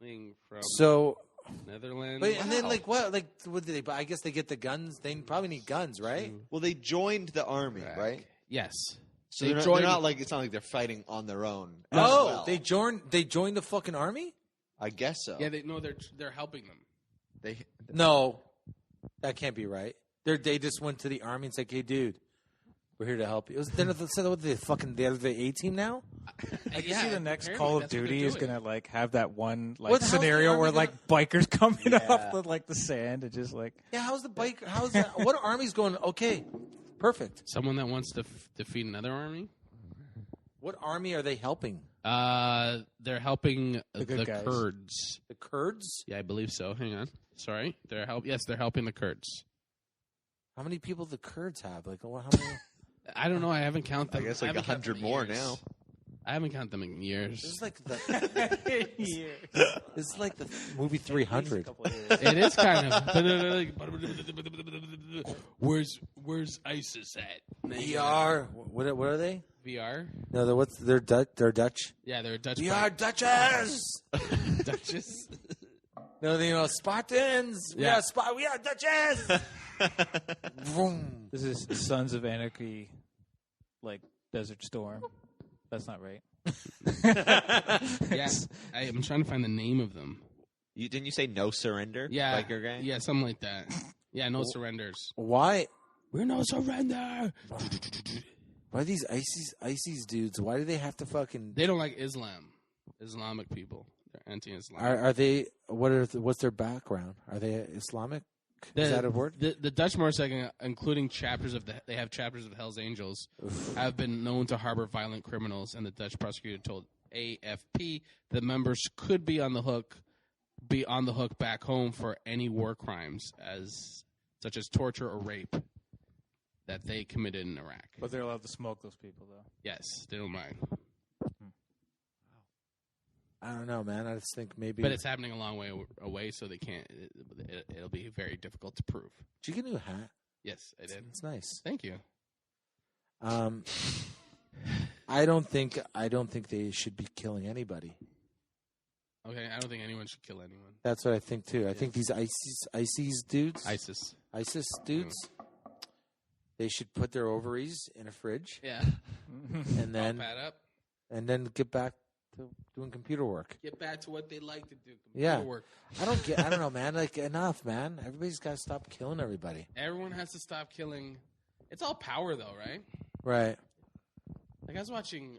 Speaker 6: Thing from
Speaker 2: So,
Speaker 6: Netherlands.
Speaker 2: and then what? What do they buy? I guess they get the guns. They probably need guns, right?
Speaker 7: Well, they joined the army, right?
Speaker 6: Yes.
Speaker 7: So
Speaker 6: They
Speaker 7: they're
Speaker 6: joined-
Speaker 7: not like it's not like they're fighting on their own. as
Speaker 2: Oh,
Speaker 7: well.
Speaker 2: they joined the fucking army?
Speaker 7: I guess so.
Speaker 6: Yeah, they're helping them.
Speaker 7: They
Speaker 2: No, that can't be right. They just went to the army and said, "Hey, dude, we're here to help you." They're the A team now.
Speaker 3: I can see the next
Speaker 6: apparently
Speaker 3: Call of
Speaker 6: that's what
Speaker 3: Duty
Speaker 6: they're
Speaker 3: is
Speaker 6: doing.
Speaker 3: gonna have that one
Speaker 2: What the hell's the
Speaker 3: scenario
Speaker 2: army
Speaker 3: where
Speaker 2: gonna-
Speaker 3: bikers coming off the sand and just
Speaker 2: Yeah, how's the bike? How's that? What army's going? Okay, perfect.
Speaker 6: Someone that wants to defeat another army.
Speaker 2: What army are they helping?
Speaker 6: They're helping
Speaker 3: The good
Speaker 6: the
Speaker 3: guys.
Speaker 6: Kurds.
Speaker 2: The Kurds?
Speaker 6: Yeah, I believe so. Hang on. Sorry, they're helping the Kurds.
Speaker 2: How many people the Kurds have? How many?
Speaker 6: I don't know. I haven't counted them.
Speaker 7: I guess
Speaker 6: I haven't counted
Speaker 7: 100
Speaker 6: them in
Speaker 7: more
Speaker 6: years.
Speaker 7: now.
Speaker 6: I haven't counted them in years.
Speaker 2: This is like the this is like the movie 300.
Speaker 6: It is kind of. Where's ISIS at?
Speaker 2: VR. What are they?
Speaker 6: VR.
Speaker 2: No, they're Dutch. They're Dutch.
Speaker 6: Yeah, they're Dutch.
Speaker 2: We are Dutches.
Speaker 6: Duchess.
Speaker 2: No, Spartans.
Speaker 6: Yeah.
Speaker 2: We are Dutches. Vroom.
Speaker 3: This is Sons of Anarchy, Desert Storm. That's not right.
Speaker 6: Yes, I'm trying to find the name of them.
Speaker 7: Didn't you say no surrender?
Speaker 6: Yeah,
Speaker 7: Biker gang.
Speaker 6: Yeah, something like that. Yeah, no surrenders.
Speaker 2: Why?
Speaker 6: We're no surrender.
Speaker 2: Why are these ISIS dudes? Why do they have to fucking?
Speaker 6: They don't like Islamic people. They're anti-Islam.
Speaker 2: Are they? What's their background? Are they Islamic? Is that a word?
Speaker 6: The Dutch motorcycling, including they have chapters of Hell's Angels, have been known to harbor violent criminals, and the Dutch prosecutor told AFP the members could be on the hook back home for any war crimes, such as torture or rape, that they committed in Iraq.
Speaker 3: But they're allowed to smoke those people, though.
Speaker 6: Yes, they don't mind.
Speaker 2: I don't know, man. I just think maybe.
Speaker 6: But it's happening a long way away, so they can't. It'll be very difficult to prove.
Speaker 2: Did you get a new hat?
Speaker 6: Yes, I did.
Speaker 2: It's nice.
Speaker 6: Thank you.
Speaker 2: I don't think they should be killing anybody.
Speaker 6: Okay, I don't think anyone should kill anyone.
Speaker 2: That's what I think too. I think these ISIS dudes, ISIS dudes, they should put their ovaries in a fridge.
Speaker 6: Yeah,
Speaker 2: and then
Speaker 6: pad up,
Speaker 2: and then get back to doing computer work.
Speaker 6: Get back to what they like to do.
Speaker 2: Computer
Speaker 6: work.
Speaker 2: I don't know, man. Like enough, man. Everybody's got to stop killing everybody.
Speaker 6: Everyone has to stop killing. It's all power, though, right?
Speaker 2: Right.
Speaker 6: Like I was watching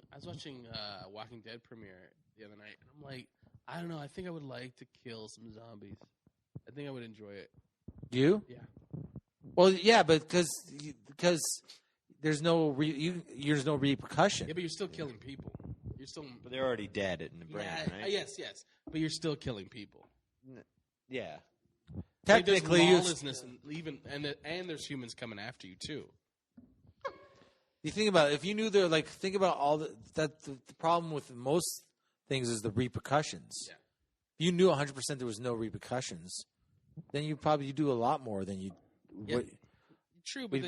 Speaker 6: Walking Dead premiere the other night, and I'm like, I don't know. I think I would like to kill some zombies. I think I would enjoy it.
Speaker 2: You?
Speaker 6: Yeah.
Speaker 2: Well, yeah, but because there's no repercussion.
Speaker 6: Yeah, but you're still killing people.
Speaker 7: But they're already dead in the brain, right?
Speaker 6: Yes. But you're still killing people.
Speaker 7: Yeah.
Speaker 2: Technically,
Speaker 6: like, there's lawlessness, and there's humans coming after you too.
Speaker 2: You think about it, if you knew think about all the problem with most things is the repercussions.
Speaker 6: Yeah.
Speaker 2: If you knew 100% there was no repercussions, then you probably do a lot more than you.
Speaker 6: Yeah. True, but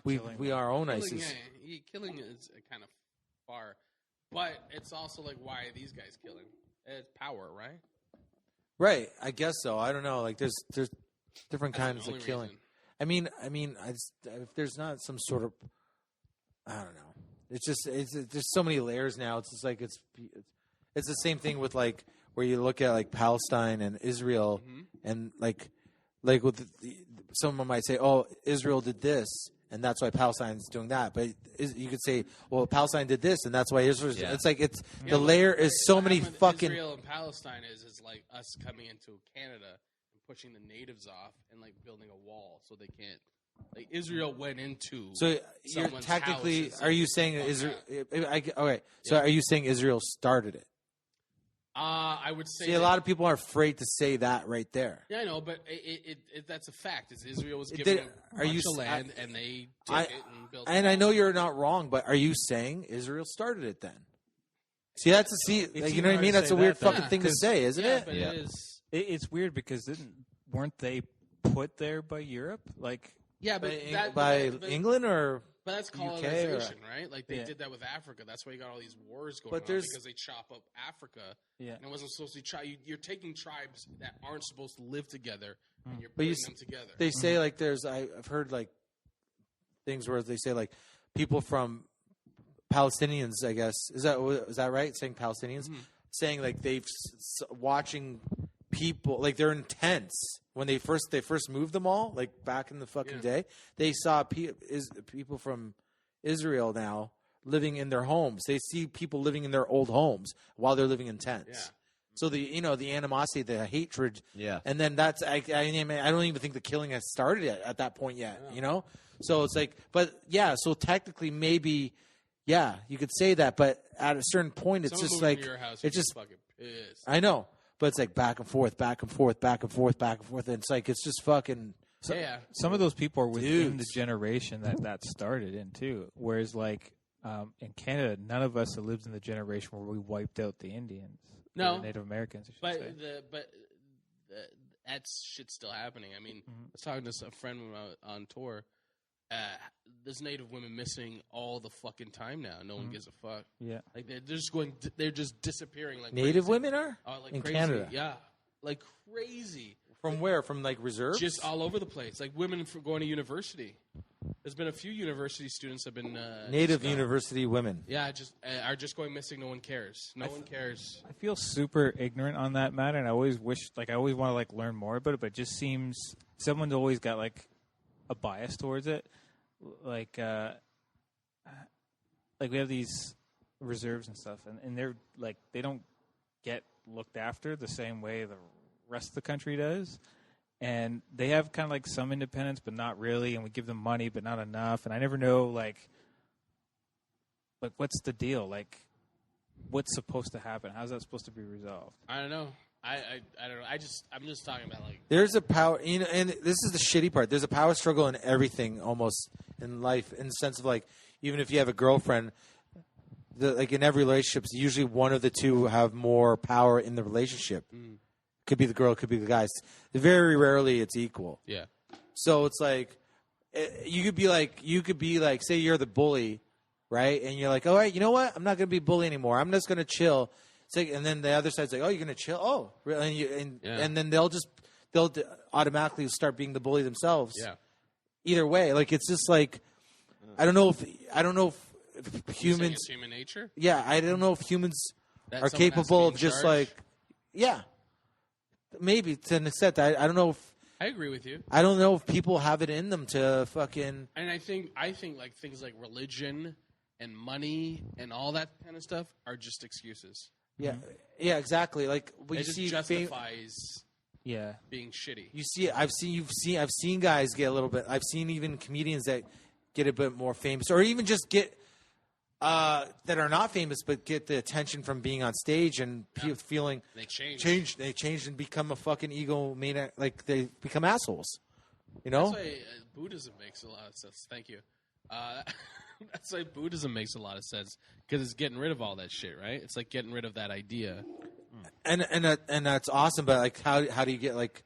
Speaker 2: we are our own ISIS.
Speaker 6: Yeah, killing is kind of far. But it's also like, why are these guys killing? It's power, right?
Speaker 2: Right. I guess so. I don't know. Like, there's different kinds of killing.
Speaker 6: Reason.
Speaker 2: I mean, if there's not some sort of, I don't know. It's just there's so many layers now. It's just like it's the same thing with like where you look at like Palestine and Israel, and like with someone might say, oh, Israel did this, and that's why Palestine's doing that. But you could say, well, Palestine did this, and that's why Israel's. Yeah. It's like the layer is so many fucking.
Speaker 6: Israel and Palestine is like us coming into Canada and pushing the natives off and like building a wall so they can't. Like Israel went into.
Speaker 2: So you're technically, are you saying Israel? Okay, so
Speaker 6: Yeah.
Speaker 2: are you saying Israel started it?
Speaker 6: I would say.
Speaker 2: See, a lot of people are afraid to say that right there.
Speaker 6: Yeah, I know, but that's a fact. Is Israel was given a bunch of land, and they took it and built.
Speaker 2: And I know you're not wrong, but are you saying Israel started it then? See, that's you know what I mean? That's a weird fucking thing to say, isn't it?
Speaker 6: But it is.
Speaker 3: It's weird because weren't they put there by Europe? Like,
Speaker 6: yeah, but
Speaker 2: by England or.
Speaker 6: But that's colonization, right? Like they did that with Africa. That's why you got all these wars going on because they chop up Africa.
Speaker 3: Yeah,
Speaker 6: and it wasn't supposed to be. You're taking tribes that aren't supposed to live together, and you're putting them together.
Speaker 2: They say like I've heard like things where they say like people from Palestinians, I guess is that right? Saying Palestinians, saying like they've watching people like they're in tents. When they first moved them all, like back in the fucking day, they saw people from Israel now living in their homes. They see people living in their old homes while they're living in tents. Yeah. So the animosity, the hatred, and then that's I don't even think the killing has started at that point yet. Yeah. You know, so it's like, but yeah, so technically maybe, you could say that, but at a certain point, it's just like it's just
Speaker 6: fucking pissed.
Speaker 2: I know. But it's like back and forth, back and forth, back and forth, back and forth. And it's like, it's just fucking.
Speaker 3: Some of those people are within the generation that started in, too. Whereas, like, in Canada, none of us have lived in the generation where we wiped out the Indians.
Speaker 6: No.
Speaker 3: The Native Americans, I should say.
Speaker 6: But that shit's still happening. I mean, I was talking to a friend when I was on tour. There's Native women missing all the fucking time now. No one gives a fuck.
Speaker 3: Yeah,
Speaker 6: like they're just disappearing. Like
Speaker 2: Native
Speaker 6: crazy.
Speaker 2: Women are
Speaker 6: like
Speaker 2: in
Speaker 6: crazy.
Speaker 2: Canada.
Speaker 6: Yeah, like crazy.
Speaker 2: From where? From like reserves?
Speaker 6: Just all over the place. Like women from going to university. There's been a few university students have been
Speaker 2: Native university women.
Speaker 6: Yeah, are just going missing. No one cares. No one cares.
Speaker 3: I feel super ignorant on that matter, and I always want to learn more about it. But it just seems someone's always got like a bias towards it. Like we have these reserves and stuff, and they're like they don't get looked after the same way the rest of the country does. and they have kind of like some independence, but not really, and we give them money, but not enough, and I never know like what's the deal? Like, what's supposed to happen? How's that supposed to be resolved?
Speaker 6: I don't know. I don't know. I'm just talking about like
Speaker 2: There's a power, and this is the shitty part. There's a power struggle in everything, almost in life, in the sense of like, even if you have a girlfriend, like in every relationship, usually one of the two have more power in the relationship. Could be the girl, could be the guy. Very rarely it's equal.
Speaker 6: yeah.
Speaker 2: So it's like, you could be like, say you're the bully, right? And you're like, all right, you know what? I'm not going to be a bully anymore. I'm just going to chill. It's like, and then the other side's like, oh, you're going to chill? Oh, really? And then they'll automatically start being the bully themselves.
Speaker 6: Yeah.
Speaker 2: Either way, like it's just like, I don't know if humans.
Speaker 6: It's human nature.
Speaker 2: Yeah, I don't know if humans
Speaker 6: That
Speaker 2: are
Speaker 6: someone has to
Speaker 2: capable
Speaker 6: be
Speaker 2: of
Speaker 6: in
Speaker 2: just
Speaker 6: charge?
Speaker 2: like, yeah, maybe to an extent. I don't know if.
Speaker 6: I agree with you.
Speaker 2: I don't know if people have it in them to fucking.
Speaker 6: And I think like things like religion and money and all that kind of stuff are just excuses.
Speaker 2: Yeah, yeah, exactly. Like when
Speaker 6: It
Speaker 2: you
Speaker 6: just
Speaker 2: see
Speaker 6: justifies
Speaker 3: Yeah.
Speaker 6: being shitty.
Speaker 2: you see, I've seen guys get a little bit. I've seen even comedians that get a bit more famous, or even just get that are not famous, but get the attention from being on stage and feeling
Speaker 6: They change.
Speaker 2: They change and become a fucking egomaniac. Like they become assholes. You know?
Speaker 6: That's why Buddhism makes a lot of sense. Thank you. That's why Buddhism makes a lot of sense because it's getting rid of all that shit, right? It's like getting rid of that idea.
Speaker 2: And that's awesome. But like, how do you get like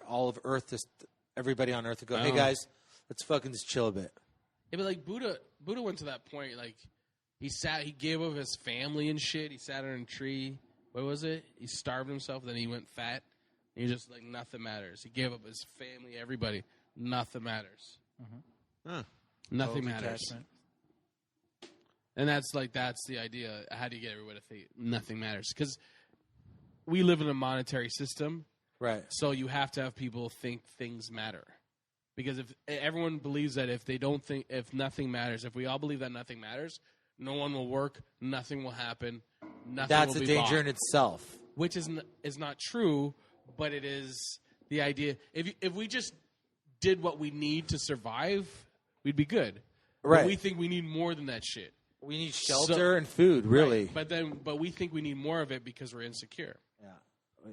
Speaker 2: all of Earth, just everybody on Earth to go, hey guys, let's fucking just chill a bit.
Speaker 6: Yeah, but like Buddha went to that point. Like he gave up his family and shit. He sat on a tree. What was it? He starved himself. Then he went fat. He just like nothing matters. He gave up his family, everybody. Nothing matters.
Speaker 7: Huh.
Speaker 6: Nothing matters.
Speaker 3: Detachment.
Speaker 6: And that's the idea. How do you get everyone to think nothing matters? Because we live in a monetary system,
Speaker 2: Right.
Speaker 6: so you have to have people think things matter. Because if everyone believes that if nothing matters, if we all believe that nothing matters, no one will work, nothing will happen, nothing
Speaker 2: That's
Speaker 6: will
Speaker 2: a
Speaker 6: be
Speaker 2: danger
Speaker 6: bought.
Speaker 2: in itself.
Speaker 6: Which is not true, but it is the idea. If we just did what we need to survive, we'd be good.
Speaker 2: Right.
Speaker 6: But we think we need more than that shit.
Speaker 2: We need shelter and food, really.
Speaker 6: Right. But we think we need more of it because we're insecure.
Speaker 2: Yeah.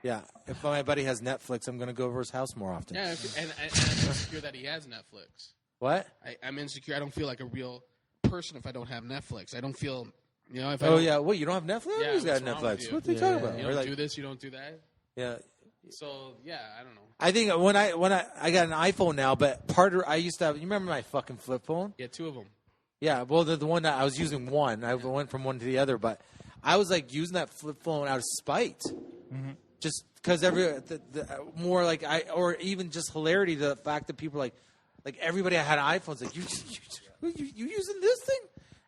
Speaker 2: Yeah. If my buddy has Netflix, I'm going to go over his house more often.
Speaker 6: Yeah, and I'm insecure that he has Netflix.
Speaker 2: What?
Speaker 6: I'm insecure. I don't feel like a real person if I don't have Netflix. I don't feel, if I
Speaker 2: Oh
Speaker 6: don't,
Speaker 2: yeah. What? You don't have Netflix?
Speaker 6: Yeah,
Speaker 2: Who's got
Speaker 6: what's wrong with
Speaker 2: Netflix?
Speaker 6: you?
Speaker 2: What are you talking about?
Speaker 6: You
Speaker 2: We're
Speaker 6: don't
Speaker 2: like,
Speaker 6: do this, you don't do that.
Speaker 2: yeah.
Speaker 6: So yeah, I don't know.
Speaker 2: I think when I got an iPhone now, but I used to have. You remember my fucking flip phone?
Speaker 6: Yeah, two of them.
Speaker 2: Yeah. Well, the one that I was using one. I went from one to the other, but I was like using that flip phone out of spite, just because more like or even just hilarity to the fact that people like everybody had iPhones. Like you using this thing?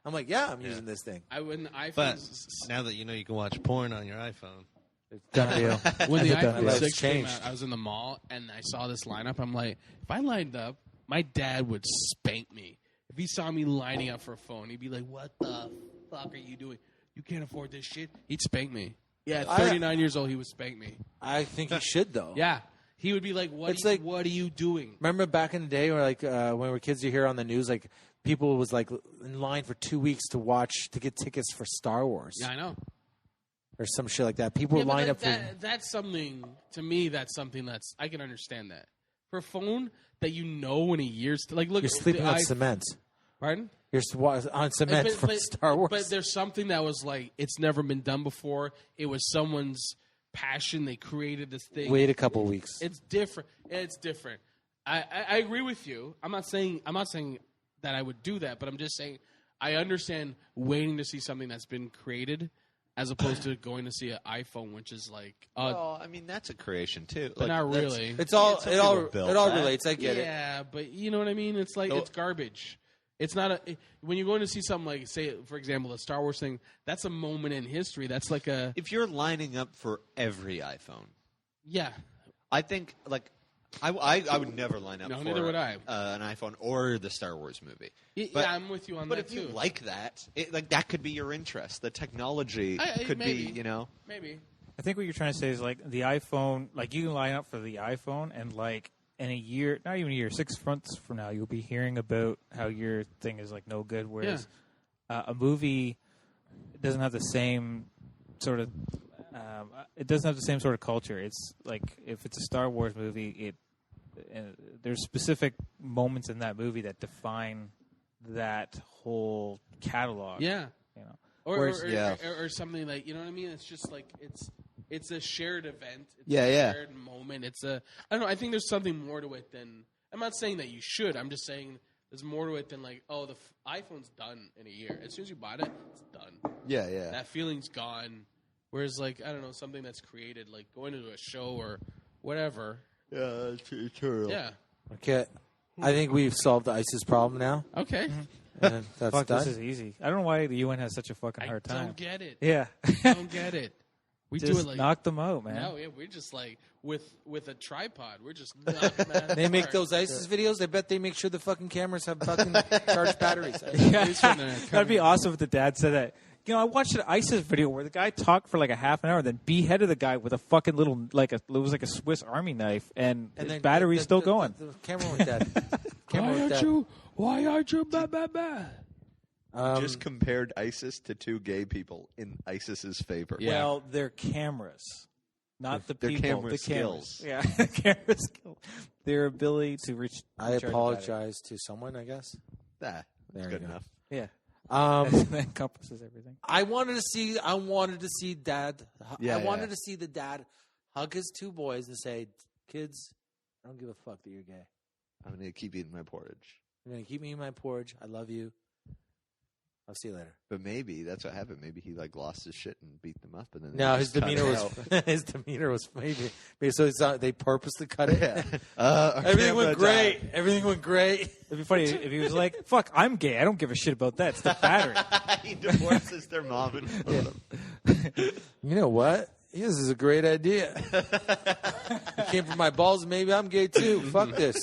Speaker 2: I'm like, yeah, I'm using this thing.
Speaker 6: When the
Speaker 5: But
Speaker 6: iPhone,
Speaker 5: now that you know you can watch porn on your iPhone.
Speaker 2: Done deal.
Speaker 6: when the
Speaker 2: Done
Speaker 6: iPhone
Speaker 2: deal.
Speaker 6: 6
Speaker 2: It's
Speaker 6: came
Speaker 2: changed.
Speaker 6: out, I was in the mall and I saw this lineup. I'm like, if I lined up, my dad would spank me. If he saw me lining up for a phone, he'd be like, "What the fuck are you doing? You can't afford this shit." He'd spank me. Yeah, at 39 years old, he would spank me.
Speaker 2: I think you should though.
Speaker 6: Yeah, he would be like, "What?
Speaker 2: It's like-
Speaker 6: what are you doing?"
Speaker 2: Remember back in the day, where like when we were kids, you hear on the news like people was like in line for 2 weeks to get tickets for Star Wars
Speaker 6: Yeah, I know.
Speaker 2: or some shit like that. People
Speaker 6: Yeah,
Speaker 2: would
Speaker 6: but
Speaker 2: line up for.
Speaker 6: that's something to me. That's something that's I can understand that for a phone that in a year's like look.
Speaker 2: You're sleeping on cement.
Speaker 6: Pardon?
Speaker 2: You're on cement for Star Wars.
Speaker 6: But there's something that was like it's never been done before. It was someone's passion. They created this thing.
Speaker 2: Wait a couple weeks.
Speaker 6: It's different. It's different. I agree with you. I'm not saying that I would do that, but I'm just saying I understand waiting to see something that's been created as opposed to going to see an iPhone, which is like
Speaker 7: Well, I mean that's a creation too.
Speaker 6: but not
Speaker 7: that's-
Speaker 6: really.
Speaker 2: It's all
Speaker 7: some
Speaker 2: it all
Speaker 7: people built
Speaker 2: it all
Speaker 7: that.
Speaker 2: relates. I get it.
Speaker 6: Yeah, but you know what I mean? It's like it's garbage. It's not when you're going to see something like, say, for example, a Star Wars thing. That's a moment in history. That's like a
Speaker 7: If you're lining up for every iPhone,
Speaker 6: yeah.
Speaker 7: I think like I would never line up
Speaker 6: No,
Speaker 7: for
Speaker 6: neither would I.
Speaker 7: An iPhone or the Star Wars movie.
Speaker 6: Yeah, I'm with you on
Speaker 7: But
Speaker 6: that
Speaker 7: if
Speaker 6: too.
Speaker 7: you like that, like that could be your interest. The technology could
Speaker 6: maybe.
Speaker 7: be,
Speaker 6: Maybe.
Speaker 3: I think what you're trying to say is like the iPhone, like you can line up for the iPhone and like in a year, not even a year, 6 months from now, you'll be hearing about how your thing is like no good. Whereas a movie doesn't have the same sort of, it doesn't have the same sort of culture. It's like if it's a Star Wars movie, there's specific moments in that movie that define that whole catalog.
Speaker 6: Yeah.
Speaker 3: You know.
Speaker 6: Or something like, you know what I mean? It's just like it's a shared event. It's a shared moment. I don't know. I think there's something more to it than. I'm not saying that you should. I'm just saying there's more to it than like, oh, the iPhone's done in a year. As soon as you bought it, it's done.
Speaker 7: Yeah, yeah.
Speaker 6: That feeling's gone. Whereas, like, I don't know, something that's created, like going to a show or whatever.
Speaker 7: Yeah, it's true.
Speaker 6: Yeah.
Speaker 2: Okay. I think we've solved the ISIS problem now.
Speaker 6: Okay.
Speaker 2: And that's
Speaker 3: Fuck,
Speaker 2: done.
Speaker 3: this is easy. I don't know why the UN has such a fucking
Speaker 6: I
Speaker 3: hard time.
Speaker 6: don't get it.
Speaker 3: Yeah.
Speaker 6: I don't get it. We
Speaker 3: just
Speaker 6: do it like
Speaker 3: knock them out, man.
Speaker 6: No, yeah, we're just like with a tripod. We're just knocking them
Speaker 2: They make
Speaker 6: apart.
Speaker 2: those ISIS videos. I bet they make sure the fucking cameras have fucking charged batteries.
Speaker 3: That'd be awesome if the dad said that. You know, I watched an ISIS video where the guy talked for like a half an hour, then beheaded the guy with a fucking little, it was like a Swiss Army knife, and his
Speaker 2: then
Speaker 3: battery's still going.
Speaker 2: The camera went dead.
Speaker 6: Why aren't you? Bah, bah, bah?
Speaker 7: Just compared ISIS to two gay people in ISIS's favor.
Speaker 6: Yeah.
Speaker 3: Well, they're cameras, not the
Speaker 7: Their
Speaker 3: people.
Speaker 7: camera
Speaker 3: the
Speaker 7: skills.
Speaker 3: cameras. Yeah, camera skills. Their ability to reach.
Speaker 2: I
Speaker 3: recharge the battery.
Speaker 2: apologize to someone, I guess.
Speaker 7: That's
Speaker 2: There
Speaker 7: good
Speaker 2: you go.
Speaker 7: enough.
Speaker 3: Yeah,
Speaker 2: Um,
Speaker 3: that encompasses everything.
Speaker 2: I wanted to see Dad.
Speaker 7: Yeah,
Speaker 2: I wanted
Speaker 7: yeah.
Speaker 2: to see the dad hug his two boys and say, "Kids, I don't give a fuck that you're gay.
Speaker 7: I'm going to keep eating my porridge.
Speaker 2: You're gonna keep me in my porridge. I love you. I'll see you later."
Speaker 7: But maybe that's what happened. Maybe he lost his shit and beat them up, and then
Speaker 2: No,
Speaker 7: they
Speaker 2: his
Speaker 7: just cut
Speaker 2: demeanor
Speaker 7: it
Speaker 2: was his demeanor was maybe so it's not, they purposely cut it.
Speaker 7: out. Our
Speaker 2: Everything
Speaker 7: camera
Speaker 2: went great.
Speaker 7: died.
Speaker 2: Everything went great.
Speaker 3: It'd be funny if he was like, "Fuck, I'm gay. I don't give a shit about that. It's the battery."
Speaker 7: He divorces their mom and
Speaker 2: You know what? This is a great idea. It came from my balls. Maybe I'm gay too. Fuck this.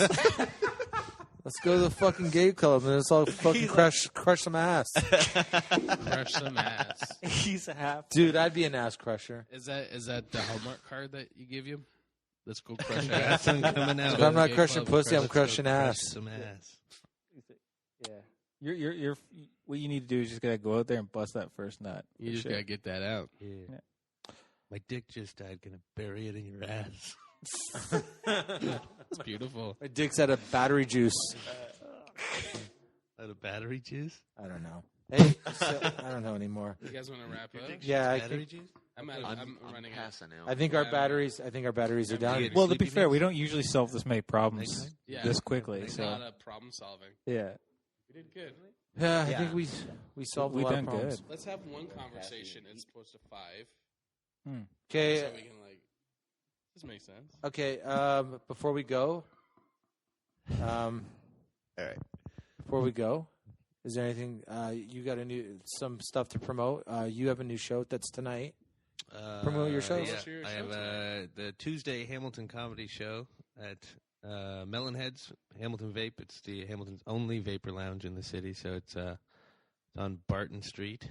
Speaker 2: Let's go to the fucking gay club and let's all fucking crush some ass.
Speaker 6: Crush some ass.
Speaker 3: He's a half.
Speaker 2: Dude, I'd be an ass crusher.
Speaker 6: Is that the Hallmark card that you give you? Let's go crush ass. I'm coming out.
Speaker 2: If I'm not
Speaker 6: Gay
Speaker 2: crushing
Speaker 6: club,
Speaker 2: pussy, I'm
Speaker 6: let's go
Speaker 2: crushing
Speaker 6: crush
Speaker 2: ass.
Speaker 6: Some ass.
Speaker 3: Yeah, you're. What you need to do is just gotta go out there and bust that first nut.
Speaker 6: You just
Speaker 3: Shit.
Speaker 6: gotta get that out.
Speaker 3: Yeah.
Speaker 5: My dick just died. Gonna bury it in your ass.
Speaker 6: It's beautiful.
Speaker 2: My dick's out of battery juice.
Speaker 5: Out of battery juice.
Speaker 2: I don't know. Hey, I don't know anymore.
Speaker 6: You guys want to wrap up?
Speaker 2: Yeah, I
Speaker 5: Battery
Speaker 2: think,
Speaker 5: juice.
Speaker 6: I'm running out.
Speaker 7: passing out.
Speaker 2: I think our batteries are done.
Speaker 3: Well, to be fair, we don't usually solve this many problems
Speaker 6: Yeah.
Speaker 3: this quickly.
Speaker 6: It's
Speaker 3: So
Speaker 6: not a problem solving.
Speaker 3: yeah,
Speaker 6: We did good.
Speaker 2: Yeah, I
Speaker 7: Yeah.
Speaker 2: think we solved a
Speaker 3: We've
Speaker 2: lot of
Speaker 3: done
Speaker 2: problems.
Speaker 3: good.
Speaker 6: Let's have one conversation as opposed to 5,
Speaker 2: Okay,
Speaker 6: so we can This makes sense.
Speaker 2: okay. Before we go,
Speaker 7: All right.
Speaker 2: is there anything you got some stuff to promote? You have a new show that's tonight. Promote your shows.
Speaker 5: Yeah. I have the Tuesday Hamilton Comedy Show at Melonheads Hamilton Vape. It's the Hamilton's only vapor lounge in the city, so it's on Barton Street.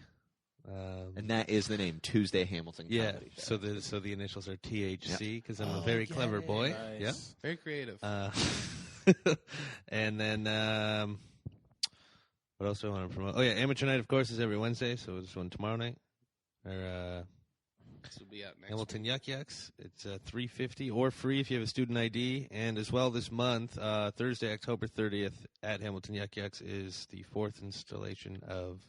Speaker 7: And that is the name, Tuesday Hamilton
Speaker 5: Yeah,
Speaker 7: Comedy Show.
Speaker 5: so the initials are THC because I'm a very clever boy.
Speaker 3: Nice.
Speaker 5: Yeah.
Speaker 6: Very creative.
Speaker 5: And then what else do I want to promote? Oh yeah, Amateur Night of course is every Wednesday, so this one tomorrow night. Or
Speaker 6: This will be out next
Speaker 5: Hamilton Yuck Yucks. It's $3.50 or free if you have a student ID. And as well this month, Thursday, October 30th at Hamilton Yuck Yucks is the 4th installation of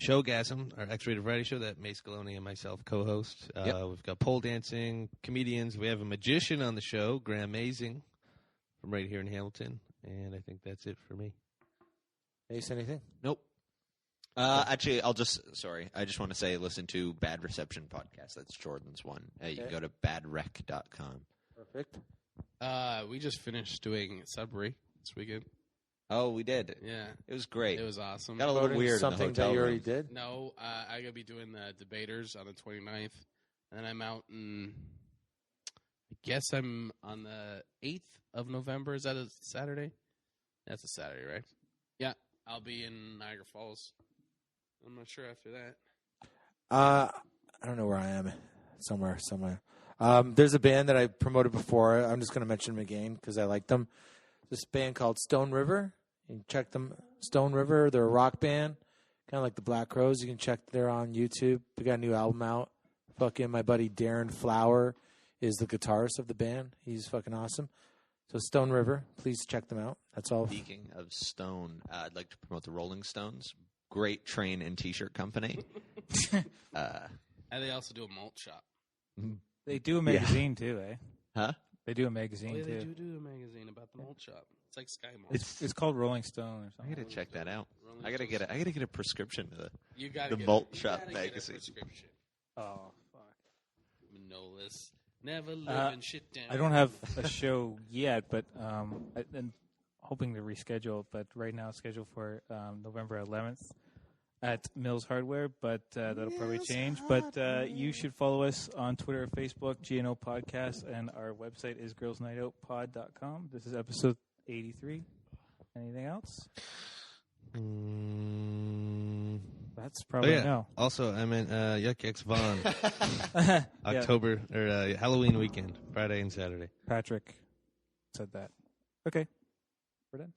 Speaker 5: Showgasm, our X-rated variety show that Mayce Galoni and myself co-host. We've got pole dancing, comedians. We have a magician on the show, Graham Mazing, from right here in Hamilton. And I think that's it for me.
Speaker 2: Ace, anything?
Speaker 7: Nope. Actually, I just want to say listen to Bad Reception Podcast. That's Jordan's one. You can go to badrec.com.
Speaker 2: Perfect.
Speaker 6: We just finished doing Sudbury this weekend.
Speaker 7: Oh, we did.
Speaker 6: Yeah.
Speaker 7: It was great.
Speaker 6: It was awesome.
Speaker 7: Got a little
Speaker 2: Promoting
Speaker 7: weird
Speaker 2: something
Speaker 7: in the hotel
Speaker 2: that you already
Speaker 7: room.
Speaker 2: did.
Speaker 6: No, I gotta be doing the debaters on the 29th, and then I'm out in. I guess I'm on the 8th of November. Is that a Saturday? That's a Saturday, right? Yeah, I'll be in Niagara Falls. I'm not sure after that.
Speaker 2: I don't know where I am somewhere. There's a band that I promoted before. I'm just going to mention them again because I like them. This band called Stone River. You can check them. Stone River. They're a rock band, kind of like the Black Crowes. You can check. They're on YouTube. They got a new album out. Fucking my buddy Darren Flower is the guitarist of the band. He's fucking awesome. So Stone River, please check them out. That's all.
Speaker 7: Speaking of Stone, I'd like to promote the Rolling Stones. Great train and T-shirt company.
Speaker 6: And they also do a malt shop.
Speaker 3: They do a magazine too, eh?
Speaker 7: Huh?
Speaker 3: They do a magazine
Speaker 6: They
Speaker 3: too.
Speaker 6: do a magazine about the malt shop. It's like Sky Malt.
Speaker 3: It's called Rolling Stone or
Speaker 7: I
Speaker 3: something.
Speaker 7: gotta check that out. I gotta get a prescription to
Speaker 6: You gotta
Speaker 7: the
Speaker 6: get
Speaker 7: Malt
Speaker 6: you
Speaker 7: Shop
Speaker 6: gotta get a
Speaker 7: magazine.
Speaker 6: prescription.
Speaker 3: Oh fuck!
Speaker 6: Manolis, never living shit down.
Speaker 3: I don't have a show yet, but I'm hoping to reschedule. But right now, it's scheduled for November 11th at Mills Hardware. But that'll probably change. But you should follow us on Twitter or Facebook, GNO Podcast, and our website is girlsnightoutpod.com. This is episode 83. Anything else? That's probably no.
Speaker 5: Also, I meant Yuck X Vaughn. October or Halloween weekend, Friday and Saturday.
Speaker 3: Patrick said that. Okay, we're done.